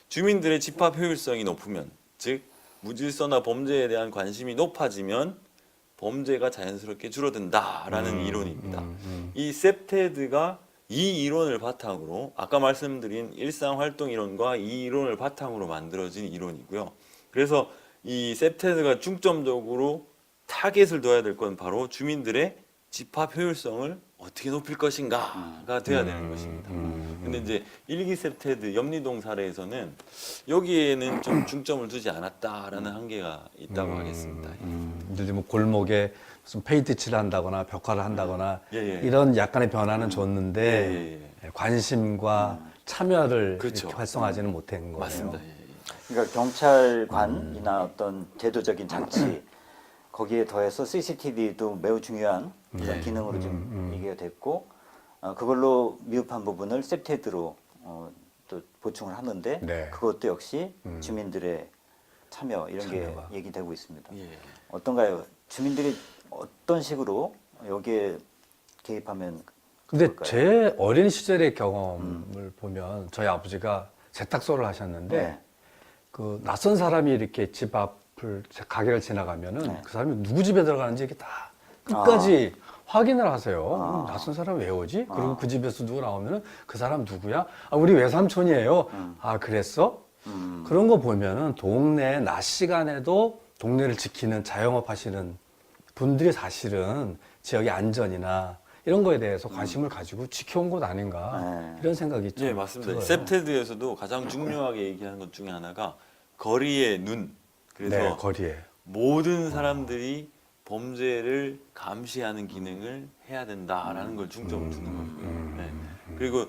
주민들의 집합 효율성이 높으면 즉 무질서나 범죄에 대한 관심이 높아지면 범죄가 자연스럽게 줄어든다라는 이론입니다. 이 셉테드가 이 이론을 바탕으로 아까 말씀드린 일상활동 이론과 이 이론을 바탕으로 만들어진 이론이고요. 그래서 이 셉테드가 중점적으로 타겟을 둬야 될 건 바로 주민들의 집합 효율성을 어떻게 높일 것인가가 돼야 되는 것입니다. 근데 이제 일기 셉테드 염리동 사례에서는 여기에는 좀 중점을 두지 않았다라는 한계가 있다고 하겠습니다. 예를 들면 골목에 무슨 페인트 칠한다거나 벽화를 한다거나 예, 예. 이런 약간의 변화는 예, 줬는데 예, 관심과 참여를 그렇죠. 이렇게 활성화하지는 못한 거예요. 맞습니다. 예, 예. 그러니까 경찰관이나 어떤 제도적인 장치 거기에 더해서 CCTV도 매우 중요한 그런 예. 기능으로 좀 얘기가 됐고 그걸로 미흡한 부분을 셉테드로 또 보충을 하는데 네. 그것도 역시 주민들의 참여 이런 참여가. 게 얘기되고 있습니다. 예. 어떤가요? 주민들이 어떤 식으로 여기에 개입하면 근데 좋을까요? 제 어린 시절의 경험을 보면 저희 아버지가 세탁소를 하셨는데 네. 그 낯선 사람이 이렇게 집 앞을 가게를 지나가면은 네. 그 사람이 누구 집에 들어가는지 이렇게 다 끝까지 확인을 하세요. 낯선 사람 왜 오지? 그리고 그 집에서 누구 나오면은 그 사람 누구야? 아, 우리 외삼촌이에요. 아, 그랬어? 그런 거 보면은 동네 낮 시간에도 동네를 지키는 자영업 하시는 분들이 사실은 지역의 안전이나 이런 거에 대해서 관심을 가지고 지켜온 것 아닌가 네. 이런 생각이 좀 예, 맞습니다. 들어요. 셉테드에서도 가장 중요하게 얘기하는 것 중에 하나가 거리의 눈. 그래서 네, 거리에. 모든 사람들이 범죄를 감시하는 기능을 해야 된다라는 걸 중점을 두는 거고요. 네. 그리고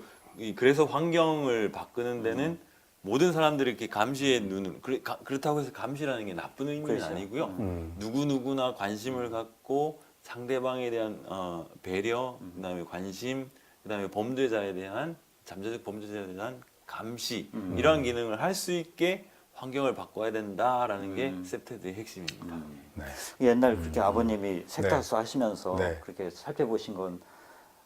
그래서 환경을 바꾸는 데는 모든 사람들이 이렇게 감시의 눈을 그렇다고 해서 감시라는 게 나쁜 의미는 그렇죠. 아니고요. 누구누구나 관심을 갖고 상대방에 대한 배려, 그다음에 관심, 그다음에 범죄자에 대한 잠재적 범죄자에 대한 감시 이러한 기능을 할 수 있게 환경을 바꿔야 된다라는 게 셉테드의 핵심입니다. 네. 옛날 그렇게 아버님이 세탁소 하시면서 네. 그렇게 살펴보신 건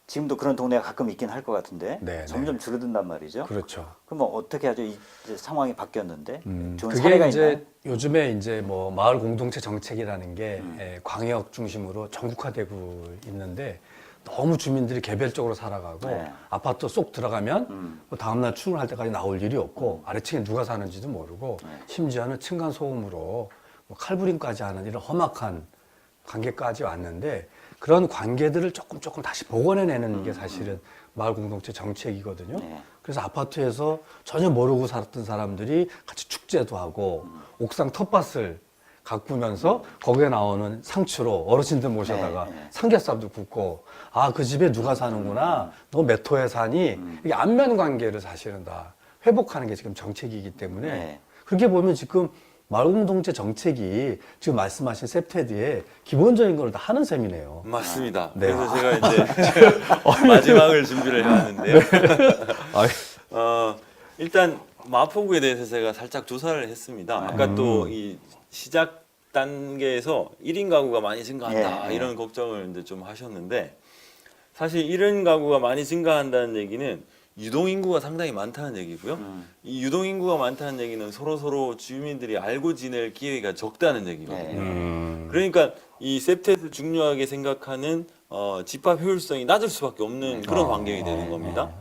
지금도 그런 동네가 가끔 있긴 할 것 같은데 네, 점점 줄어든단 말이죠. 그렇죠. 그러면 어떻게 하죠? 이제 상황이 바뀌었는데 좋은 그게 사례가 이제 있나요? 요즘에 이제 뭐 마을 공동체 정책이라는 게 광역 중심으로 전국화되고 있는데 너무 주민들이 개별적으로 살아가고 네. 아파트 쏙 들어가면 뭐 다음날 출근할 때까지 나올 일이 없고 아래층에 누가 사는지도 모르고 심지어는 층간 소음으로 뭐 칼부림까지 하는 이런 험악한 관계까지 왔는데 그런 관계들을 조금 다시 복원해내는 게 사실은 마을 공동체 정책이거든요. 네. 그래서 아파트에서 전혀 모르고 살았던 사람들이 같이 축제도 하고 옥상 텃밭을 가꾸면서 거기에 나오는 상추로 어르신들 모셔다가 네. 삼겹살도 굽고 아, 그 집에 누가 사는구나. 너 몇 호에 사니? 이게 안면 관계를 사실은 다 회복하는 게 지금 정책이기 때문에 네. 그렇게 보면 지금 마을공동체 정책이 지금 말씀하신 셉테드의 기본적인 걸 다 하는 셈이네요. 맞습니다. 네. 그래서 제가 이제 마지막을 준비를 해왔는데요. 일단 마포구에 대해서 제가 살짝 조사를 했습니다. 아까 또 이 시작 단계에서 1인 가구가 많이 증가한다 예, 예. 이런 걱정을 이제 좀 하셨는데 사실 1인 가구가 많이 증가한다는 얘기는 유동 인구가 상당히 많다는 얘기고요. 이 유동 인구가 많다는 얘기는 서로 주민들이 알고 지낼 기회가 적다는 얘기거든요. 네. 그러니까 이 셉테드 중요하게 생각하는 집합 효율성이 낮을 수밖에 없는 그런 환경이 되는 겁니다.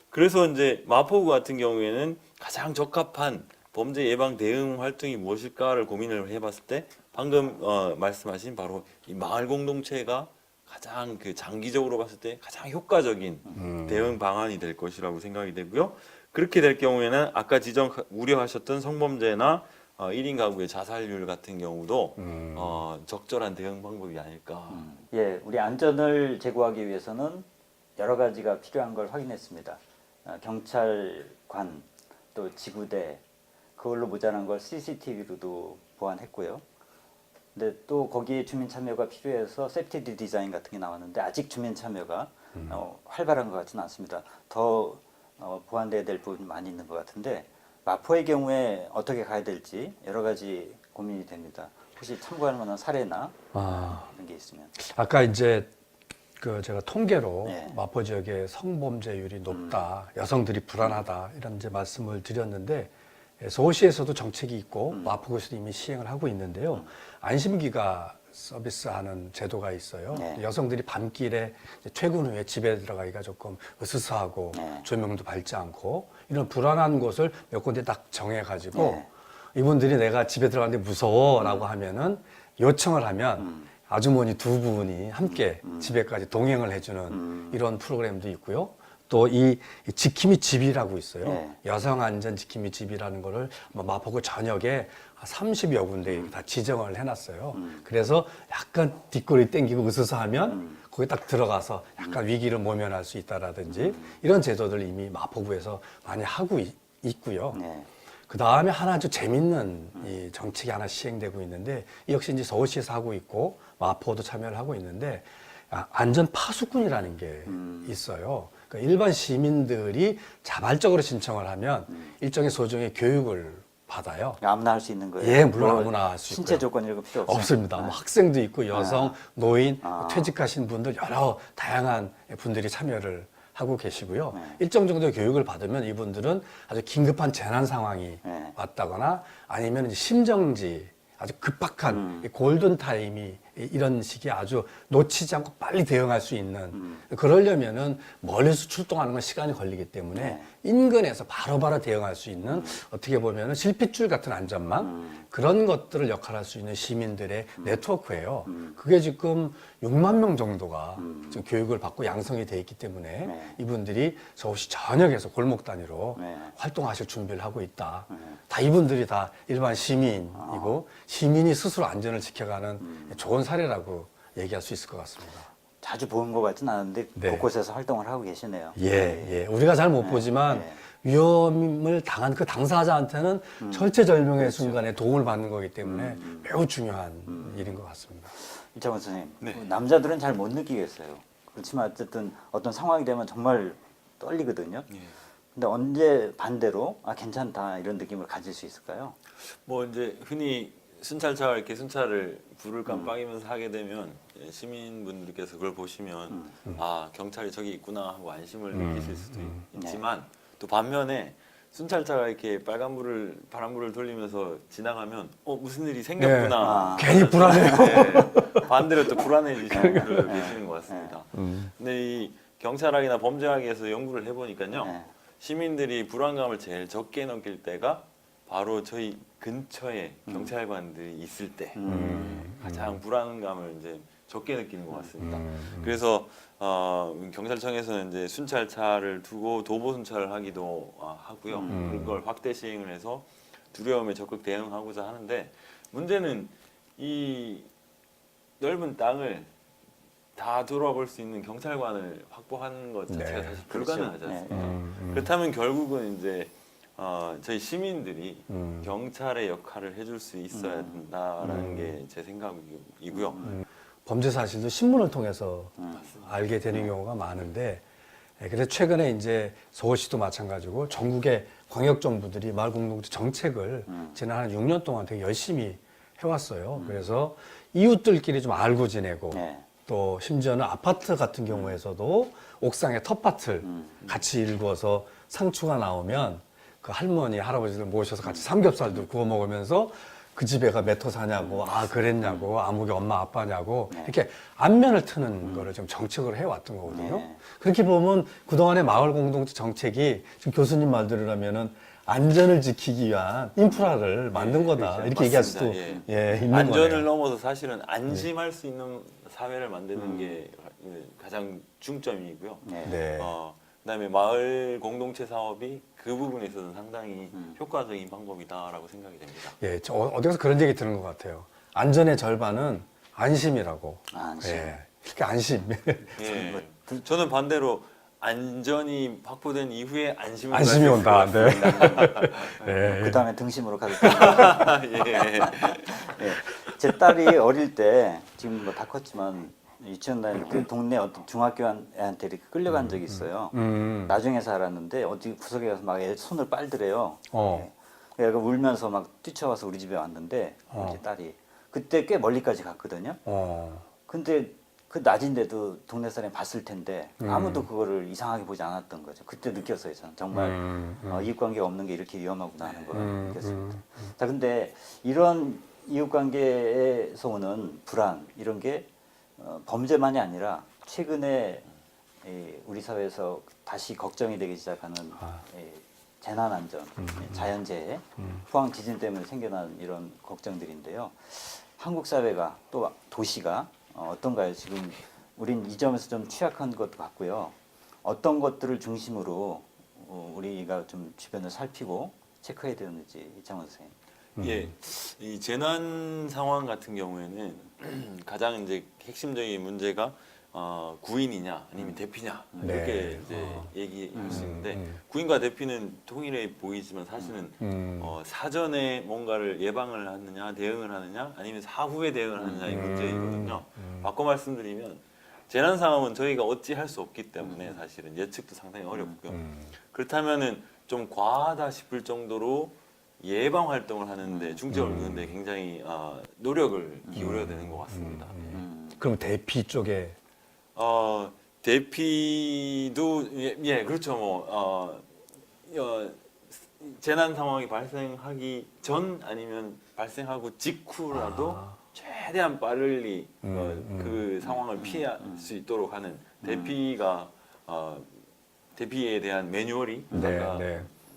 그래서 이제 마포구 같은 경우에는 가장 적합한 범죄 예방 대응 활동이 무엇일까를 고민을 해봤을 때 방금 말씀하신 바로 이 마을 공동체가 가장 그 장기적으로 봤을 때 가장 효과적인 대응 방안이 될 것이라고 생각이 되고요. 그렇게 될 경우에는 아까 우려하셨던 성범죄나 1인 가구의 자살률 같은 경우도 적절한 대응 방법이 아닐까. 예, 우리 안전을 제고하기 위해서는 여러 가지가 필요한 걸 확인했습니다. 경찰관, 또 지구대, 그걸로 모자란 걸 CCTV로도 보완했고요. 근데 또 거기에 주민 참여가 필요해서 세프티 디자인 같은 게 나왔는데 아직 주민 참여가 활발한 것 같지는 않습니다. 더 보완돼야 될 부분이 많이 있는 것 같은데 마포의 경우에 어떻게 가야 될지 여러 가지 고민이 됩니다. 혹시 참고할 만한 사례나 이런 게 있으면. 아까 이제 그 제가 통계로 네. 마포 지역의 성범죄율이 높다, 여성들이 불안하다 이런 이제 말씀을 드렸는데 서울시에서도 정책이 있고 마포구에서도 이미 시행을 하고 있는데요. 안심기가 서비스하는 제도가 있어요. 네. 여성들이 밤길에 이제 퇴근 후에 집에 들어가기가 조금 으스스하고 네. 조명도 밝지 않고 이런 불안한 곳을 몇 군데 딱 정해가지고 네. 이분들이 내가 집에 들어가는데 무서워라고 하면은 요청을 하면 아주머니 두 분이 함께 집에까지 동행을 해주는 이런 프로그램도 있고요. 또 이 지킴이 집이라고 있어요. 네. 여성 안전 지킴이 집이라는 거를 마포구 전역에 30여 군데 다 지정을 해놨어요. 그래서 약간 뒷골이 땡기고 으스스하면 거기 딱 들어가서 약간 위기를 모면할 수 있다라든지 이런 제도들 이미 마포구에서 많이 하고 있고요. 네. 그 다음에 하나 아주 재밌는 이 정책이 하나 시행되고 있는데 이 역시 이제 서울시에서 하고 있고 마포도 참여를 하고 있는데 안전 파수꾼이라는 게 있어요. 그러니까 일반 시민들이 자발적으로 신청을 하면 일정의 소정의 교육을 받아요. 아무나 할 수 있는 거예요? 예, 물론 뭐 아무나 할 수 신체 있고요. 조건 이런 거 필요 없어요? 없습니다. 뭐 학생도 있고 여성, 노인, 아. 퇴직하신 분들 여러 다양한 분들이 참여를 하고 계시고요. 네. 일정 정도의 교육을 받으면 이분들은 아주 긴급한 재난 상황이 네. 왔다거나 아니면 이제 심정지 아주 급박한 이 골든 타임이 이런 식이 아주 놓치지 않고 빨리 대응할 수 있는 그러려면은 멀리서 출동하는 건 시간이 걸리기 때문에 네. 인근에서 바로바로 대응할 수 있는 어떻게 보면은 실핏줄 같은 안전망 그런 것들을 역할할 수 있는 시민들의 네트워크예요. 그게 지금 6만 명 정도가 지금 교육을 받고 양성이 돼 있기 때문에 네. 이분들이 서울시 전역에서 골목 단위로 네. 활동하실 준비를 하고 있다. 다 이분들이 다 일반 시민이고 시민이 스스로 안전을 지켜가는 좋은 사례라고 얘기할 수 있을 것 같습니다. 자주 본 것 같진 않은데 네. 곳곳에서 활동을 하고 계시네요. 예. 우리가 잘 못 보지만 네. 위험을 당한 그 당사자한테는 절체절명의 순간에 도움을 받는 거기 때문에 매우 중요한 일인 것 같습니다. 이창원 선생님, 네. 남자들은 잘 못 느끼겠어요. 그렇지만 어쨌든 어떤 상황이 되면 정말 떨리거든요. 예. 근데 언제 반대로 괜찮다 이런 느낌을 가질 수 있을까요? 뭐 이제 흔히 순찰차가 이렇게 순찰을 불을 깜빡이면서 하게 되면 시민분들께서 그걸 보시면 아 경찰이 저기 있구나 하고 안심을 느끼실 수도 있지만 또 반면에 순찰차가 이렇게 빨간불을 파란불을 돌리면서 지나가면 무슨 일이 생겼구나. 괜히 불안해요. 네, 반대로 또 불안해지시는 분들 계시는 것 같습니다. 근데 이 경찰학이나 범죄학에서 연구를 해보니까요. 네. 시민들이 불안감을 제일 적게 느낄 때가 바로 저희 근처에 경찰관들이 있을 때 가장 불안감을 이제 적게 느끼는 것 같습니다. 그래서 경찰청에서는 이제 순찰차를 두고 도보 순찰을 하기도 하고요. 그걸 확대 시행을 해서 두려움에 적극 대응하고자 하는데 문제는 이 넓은 땅을 다 돌아볼 수 있는 경찰관을 확보하는 것 자체가 네. 사실 불가능하지 그렇죠. 않습니까? 그렇다면 결국은 이제 저희 시민들이 경찰의 역할을 해줄 수 있어야 된다라는 게 제 생각이고요. 범죄 사실도 신문을 통해서 알게 되는 경우가 많은데 그래서 최근에 이제 서울시도 마찬가지고 전국의 광역정부들이 마을공동체 정책을 지난 한 6년 동안 되게 열심히 해왔어요. 그래서 이웃들끼리 좀 알고 지내고 네. 또 심지어는 아파트 같은 경우에서도 옥상에 텃밭을 같이 일구어서 상추가 나오면 그 할머니, 할아버지들 모셔서 같이 삼겹살도 구워 먹으면서 그 집에가 몇 호 사냐고, 그랬냐고, 아무게 엄마 아빠냐고, 네. 이렇게 안면을 트는 거를 좀 정책으로 해왔던 거거든요. 네. 그렇게 보면 그동안의 마을 공동체 정책이 지금 교수님 말대로라면은 안전을 지키기 위한 인프라를 만든 거다. 그렇죠. 이렇게 얘기할 수도 맞습니다. 있는 안전을 거네요. 넘어서 사실은 안심할 수 있는 사회를 만드는 게 가장 중점이고요. 네. 네. 그다음에 마을 공동체 사업이 그 부분에 있어서는 상당히 효과적인 방법이다라고 생각이 됩니다. 예, 저 어디서 그런 얘기 들은 것 같아요. 안전의 절반은 안심이라고. 안심. 예, 이렇게 안심. 예. 저는 반대로 안전이 확보된 이후에 안심을 안심이 가질 온다. 것 네. 같습니다. 네. 그 다음에 등심으로 가겠다. 예. 예. 제 딸이 어릴 때 지금 뭐 다 컸지만 유치원 다닐 때 동네 어떤 중학교 애한테 이렇게 끌려간 적이 있어요. 나중에서 알았는데 어디 구석에 가서 막 애 손을 빨더래요. 예. 얘가 울면서 막 뛰쳐와서 우리 집에 왔는데 이제 딸이 그때 꽤 멀리까지 갔거든요. 근데 그 낮인데도 동네 사람이 봤을 텐데 아무도 그거를 이상하게 보지 않았던 거죠. 그때 느꼈어요. 저는 정말 이웃관계가 없는 게 이렇게 위험하구나 하는 걸 느꼈습니다. 자, 근데 이런 이웃관계에서 오는 불안 이런 게 범죄만이 아니라 최근에 우리 사회에서 다시 걱정이 되기 시작하는 재난안전, 자연재해, 포항 지진 때문에 생겨난 이런 걱정들인데요. 한국 사회가 또 도시가 어떤가요? 지금 우린 이 점에서 좀 취약한 것 같고요. 어떤 것들을 중심으로 우리가 좀 주변을 살피고 체크해야 되는지 이창원 선생님. 예, 이 재난 상황 같은 경우에는 가장 이제 핵심적인 문제가 구인이냐 아니면 대피냐 네. 이렇게 이제 얘기할 수 있는데 구인과 대피는 통일해 보이지만 사실은 사전에 뭔가를 예방을 하느냐 대응을 하느냐 아니면 사후에 대응을 하느냐 이 문제이거든요. 바꿔 말씀드리면 재난 상황은 저희가 어찌 할 수 없기 때문에 사실은 예측도 상당히 어렵고요. 그렇다면은 좀 과하다 싶을 정도로 예방 활동을 하는데 중점을 두는데 굉장히 노력을 기울여야 되는 것 같습니다. 그럼 대피 쪽에 대피도 예 그렇죠 재난 상황이 발생하기 전 아니면 발생하고 직후라도 최대한 빠르게 그 상황을 피할 수 있도록 하는 대피가 대피에 대한 매뉴얼이 아까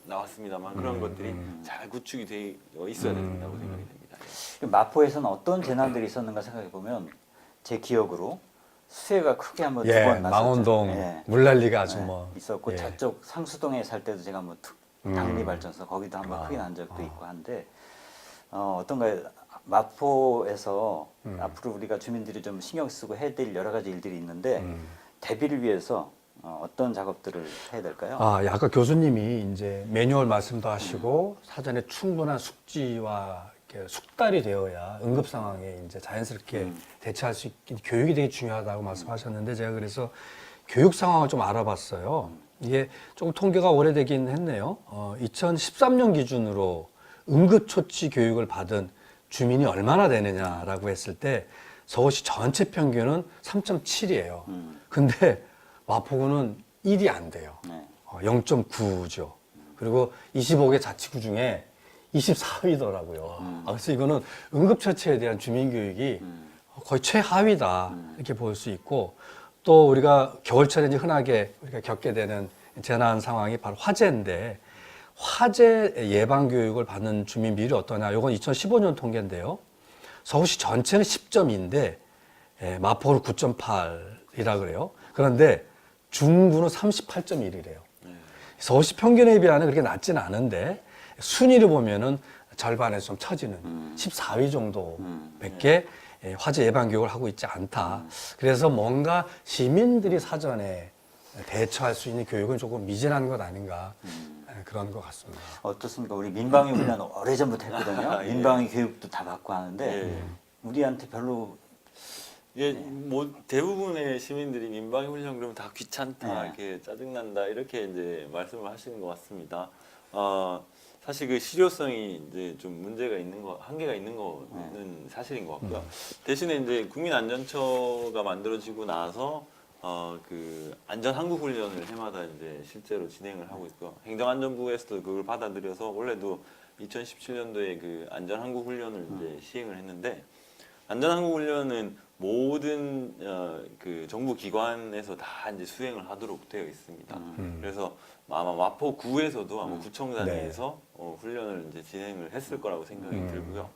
나왔습니다만 그런 것들이 잘 구축이 되어 있어야 된다고 생각이 됩니다. 마포에서는 어떤 재난들이 있었는가 생각해 보면 제 기억으로 수해가 크게 한번 두 예, 번 났었죠. 망원동 예. 물난리가 아주 네, 뭐 있었고 예. 저쪽 상수동에 살 때도 제가 뭐 당리발전소 거기도 한번 크게 난 적도 있고 한데 어떤가요? 마포에서 앞으로 우리가 주민들이 좀 신경 쓰고 해야 될 여러 가지 일들이 있는데 대비를 위해서 어떤 작업들을 해야 될까요? 예, 아까 교수님이 이제 매뉴얼 말씀도 하시고 사전에 충분한 숙지와 이렇게 숙달이 되어야 응급 상황에 이제 자연스럽게 대처할 수 있게 교육이 되게 중요하다고 말씀하셨는데 제가 그래서 교육 상황을 좀 알아봤어요. 이게 조금 통계가 오래되긴 했네요. 2013년 기준으로 응급처치 교육을 받은 주민이 얼마나 되느냐라고 했을 때 서울시 전체 평균은 3.7이에요. 근데 마포구는 1이 안 돼요. 네. 0.9죠. 그리고 25개 자치구 중에 24위더라고요. 그래서 이거는 응급처치에 대한 주민교육이 거의 최하위다 이렇게 볼 수 있고 또 우리가 겨울철에 이제 흔하게 우리가 겪게 되는 재난 상황이 바로 화재인데 화재 예방 교육을 받는 주민 비율이 어떠냐? 이건 2015년 통계인데요. 서울시 전체는 10.2인데 마포는 9.8이라 그래요. 그런데 중구는 38.1이래요. 서울시 평균에 비하면 그렇게 낮지는 않은데 순위를 보면은 절반에서 좀 처지는 14위 정도밖에 화재 예방 교육을 하고 있지 않다. 그래서 뭔가 시민들이 사전에 대처할 수 있는 교육은 조금 미진한 것 아닌가 그런 것 같습니다. 어떻습니까? 우리 민방위 훈련 오래전부터 했거든요. 예. 민방위 교육도 다 받고 하는데 예. 우리한테 별로 예, 뭐 대부분의 시민들이 민방위 훈련 그러면 다 귀찮다, 네. 이렇게 짜증난다 이렇게 이제 말씀을 하시는 것 같습니다. 사실 그 실효성이 이제 좀 문제가 있는 거, 한계가 있는 거는 사실인 것 같고요. 대신에 이제 국민안전처가 만들어지고 나서 그 안전항구훈련을 해마다 이제 실제로 진행을 하고 있고요. 행정안전부에서도 그걸 받아들여서 원래도 2017년도에 그 안전항구훈련을 이제 시행을 했는데 안전항구훈련은 모든 그 정부 기관에서 다 이제 수행을 하도록 되어 있습니다. 그래서 아마 마포구에서도 아마 구청 단위에서 훈련을 이제 진행을 했을 거라고 생각이 들고요.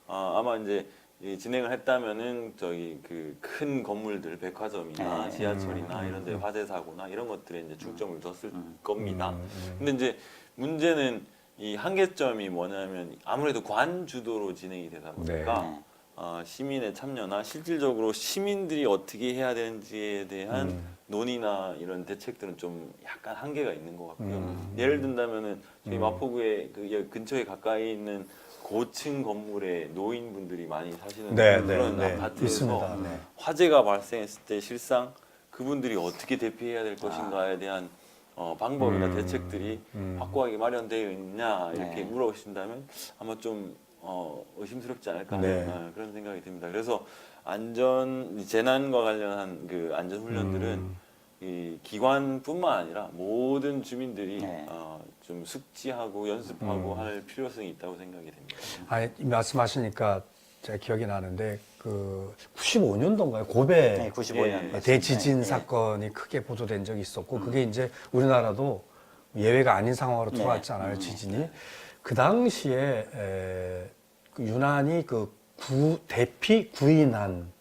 아마 이제 진행을 했다면은 저기 그 큰 건물들 백화점이나 지하철이나 이런 데 화재 사고나 이런 것들에 이제 중점을 뒀을 겁니다. 근데 이제 문제는 이 한계점이 뭐냐면 아무래도 관 주도로 진행이 되다 보니까 시민의 참여나 실질적으로 시민들이 어떻게 해야 되는지에 대한 논의나 이런 대책들은 좀 약간 한계가 있는 것 같고요. 예를 든다면은 저희 마포구의 그 근처에 가까이 있는 고층 건물에 노인분들이 많이 사시는 그런 아파트에서 있습니다. 화재가 발생했을 때 실상 그분들이 어떻게 대피해야 될 것인가에 대한 방법이나 대책들이 확고하게 마련되어 있냐 이렇게 물어보신다면 아마 좀 의심스럽지 않을까 하는 그런 생각이 듭니다. 그래서 재난과 관련한 그 안전 훈련들은 이 기관뿐만 아니라 모든 주민들이 좀 숙지하고 연습하고 할 필요성이 있다고 생각이 됩니다. 말씀하시니까 제가 기억이 나는데 그 95년도인가요? 고베 95년 대지진 사건이 크게 보도된 적이 있었고 그게 이제 우리나라도 예외가 아닌 상황으로 들어왔잖아요. 지진이. 그 당시에 유난히 그 대피 구인한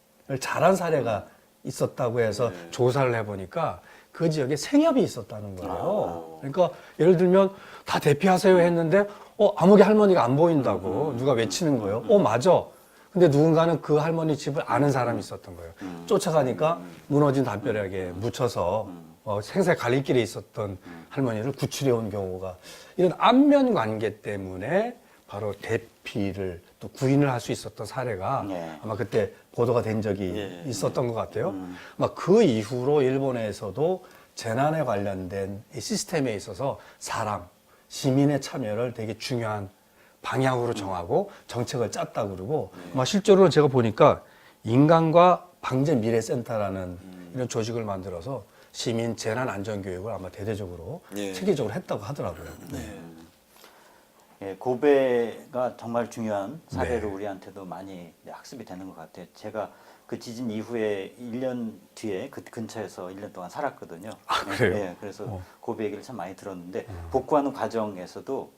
잘한 사례가 있었다고 해서 조사를 해보니까 그 지역에 생협이 있었다는 거예요. 그러니까 예를 들면 다 대피하세요 했는데 아무개 할머니가 안 보인다고 누가 외치는 거예요. 맞아. 근데 누군가는 그 할머니 집을 아는 사람이 있었던 거예요. 쫓아가니까 무너진 담벼락에 묻혀서 생사의 갈림길에 있었던 할머니를 구출해 온 경우가, 이런 안면 관계 때문에 바로 대피를 또 구인을 할 수 있었던 사례가 아마 그때 보도가 된 적이 있었던 것 같아요. 아마 그 이후로 일본에서도 재난에 관련된 이 시스템에 있어서 사람, 시민의 참여를 되게 중요한 방향으로 정하고 정책을 짰다고 그러고, 아마 실제로는 제가 보니까 인간과 방재 미래센터라는 이런 조직을 만들어서 시민 재난 안전 교육을 아마 대대적으로 체계적으로 했다고 하더라고요. 예, 고베가 정말 중요한 사례로 네. 우리한테도 많이 학습이 되는 것 같아요. 제가 그 지진 이후에 1년 뒤에 그 근처에서 1년 동안 살았거든요. 아, 그래요? 예, 그래서 고베 얘기를 참 많이 들었는데 복구하는 과정에서도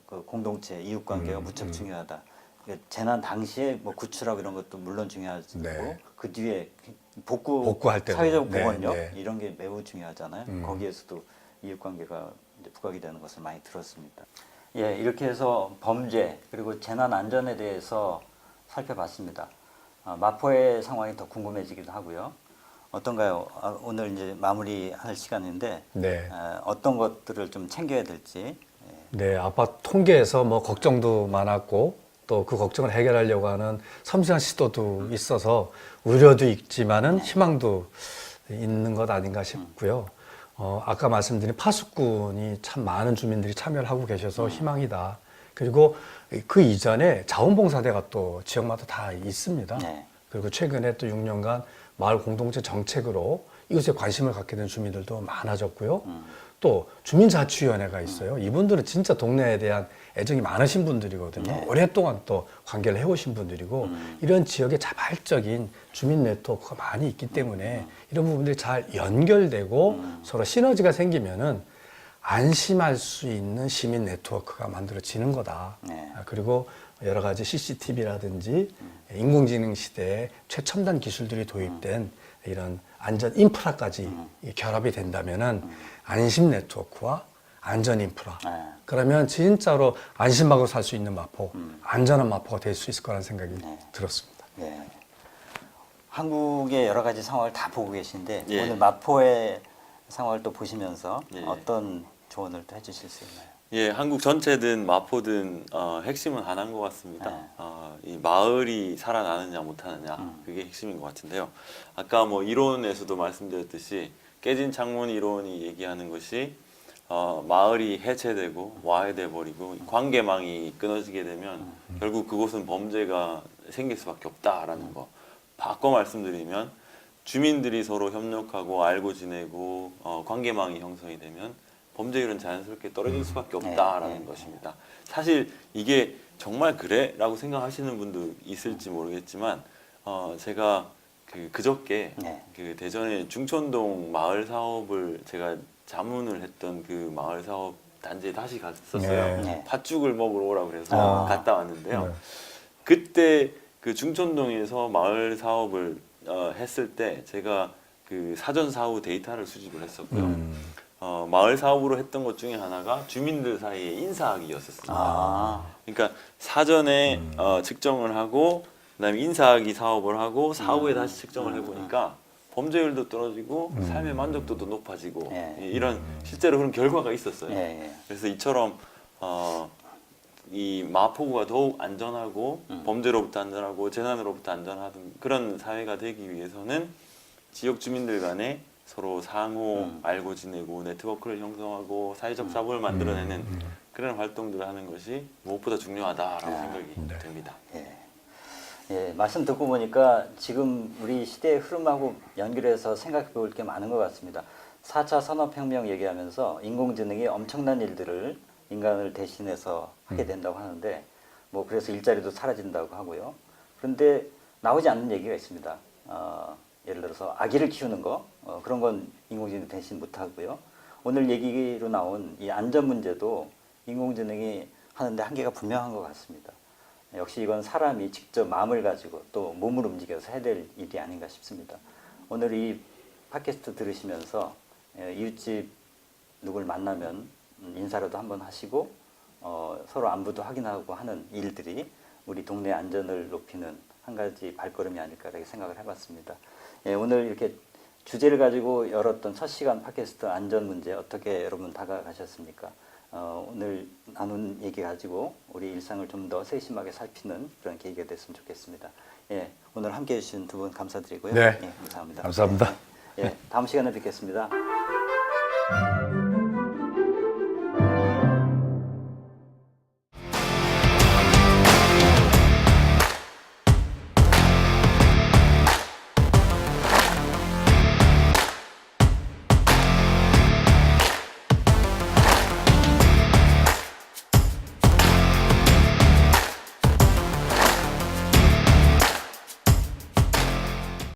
그 공동체, 이웃 관계가 무척 중요하다. 재난 당시에 뭐 구출하고 이런 것도 물론 중요하고 네. 그 뒤에 복구할 때도. 사회적 네, 보건력 네. 이런 게 매우 중요하잖아요. 거기에서도 이웃 관계가 이제 부각이 되는 것을 많이 들었습니다. 예, 이렇게 해서 범죄 그리고 재난 안전에 대해서 살펴봤습니다. 마포의 상황이 더 궁금해지기도 하고요. 어떤가요? 오늘 이제 마무리할 시간인데 네. 어떤 것들을 좀 챙겨야 될지. 네, 아파트 통계에서 뭐 걱정도 많았고 또 그 걱정을 해결하려고 하는 섬세한 시도도 있어서 우려도 있지만은 희망도 있는 것 아닌가 싶고요. 아까 말씀드린 파수꾼이 참 많은 주민들이 참여를 하고 계셔서 희망이다. 그리고 그 이전에 자원봉사대가 또 지역마다 다 있습니다. 네. 그리고 최근에 또 6년간 마을 공동체 정책으로 이것에 관심을 갖게 된 주민들도 많아졌고요. 또 주민자치위원회가 있어요. 이분들은 진짜 동네에 대한 애정이 많으신 분들이거든요. 오랫동안 또 관계를 해오신 분들이고 이런 지역에 자발적인 주민 네트워크가 많이 있기 때문에 이런 부분들이 잘 연결되고 서로 시너지가 생기면은 안심할 수 있는 시민 네트워크가 만들어지는 거다. 네. 그리고 여러 가지 CCTV라든지 인공지능 시대에 최첨단 기술들이 도입된 이런 안전 인프라까지 결합이 된다면은 안심 네트워크와 안전 인프라. 네. 그러면 진짜로 안심하고 살 수 있는 마포, 안전한 마포가 될 수 있을 거라는 생각이 들었습니다. 예. 한국의 여러 가지 상황을 다 보고 계신데 예. 오늘 마포의 상황을 또 보시면서 예. 어떤 조언을 또 해주실 수 있나요? 예, 한국 전체든 마포든 핵심은 하나인 것 같습니다. 네. 이 마을이 살아나느냐 못하느냐 그게 핵심인 것 같은데요. 아까 뭐 이론에서도 말씀드렸듯이 깨진 창문 이론이 얘기하는 것이 마을이 해체되고 와해돼 버리고 관계망이 끊어지게 되면 결국 그곳은 범죄가 생길 수밖에 없다라는 거. 바꿔 말씀드리면 주민들이 서로 협력하고 알고 지내고 관계망이 형성이 되면 범죄율은 자연스럽게 떨어질 수밖에 없다라는 것입니다. 사실 이게 정말 그래? 라고 생각하시는 분도 있을지 모르겠지만 제가 그저께 그 대전의 중천동 마을 사업을 제가 자문을 했던 그 마을 사업 단지에 다시 갔었어요. 네. 팥죽을 먹으러 오라고 그래서 갔다 왔는데요. 네. 그때 그 중천동에서 마을 사업을 했을 때 제가 그 사전 사후 데이터를 수집을 했었고요. 마을 사업으로 했던 것 중에 하나가 주민들 사이에 인사하기였었습니다. 그러니까 사전에 측정을 하고 그다음에 인사하기 사업을 하고 사후에 다시 측정을 해보니까 범죄율도 떨어지고 삶의 만족도도 높아지고 이런 실제로 그런 결과가 있었어요. 그래서 이처럼 이 마포구가 더욱 안전하고 범죄로부터 안전하고 재난으로부터 안전하던 그런 사회가 되기 위해서는 지역 주민들 간에 서로 상호 알고 지내고 네트워크를 형성하고 사회적 자본을 만들어내는 그런 활동들을 하는 것이 무엇보다 중요하다라고 생각이 됩니다. 예, 말씀 듣고 보니까 지금 우리 시대의 흐름하고 연결해서 생각해 볼 게 많은 것 같습니다. 4차 산업혁명 얘기하면서 인공지능이 엄청난 일들을 인간을 대신해서 하게 된다고 하는데 뭐 그래서 일자리도 사라진다고 하고요. 그런데 나오지 않는 얘기가 있습니다. 예를 들어서 아기를 키우는 거 그런 건 인공지능이 대신 못하고요. 오늘 얘기로 나온 이 안전 문제도 인공지능이 하는데 한계가 분명한 것 같습니다. 역시 이건 사람이 직접 마음을 가지고 또 몸을 움직여서 해야 될 일이 아닌가 싶습니다. 오늘 이 팟캐스트 들으시면서 이웃집 누굴 만나면 인사라도 한번 하시고 서로 안부도 확인하고 하는 일들이 우리 동네 안전을 높이는 한 가지 발걸음이 아닐까 이렇게 생각을 해봤습니다. 오늘 이렇게 주제를 가지고 열었던 첫 시간 팟캐스트 안전 문제 어떻게 여러분 다가가셨습니까? 오늘 나눈 얘기 가지고 우리 일상을 좀 더 세심하게 살피는 그런 계기가 됐으면 좋겠습니다. 오늘 함께해 주신 두 분 감사드리고요. 네. 감사합니다. 감사합니다. 다음 시간에 뵙겠습니다.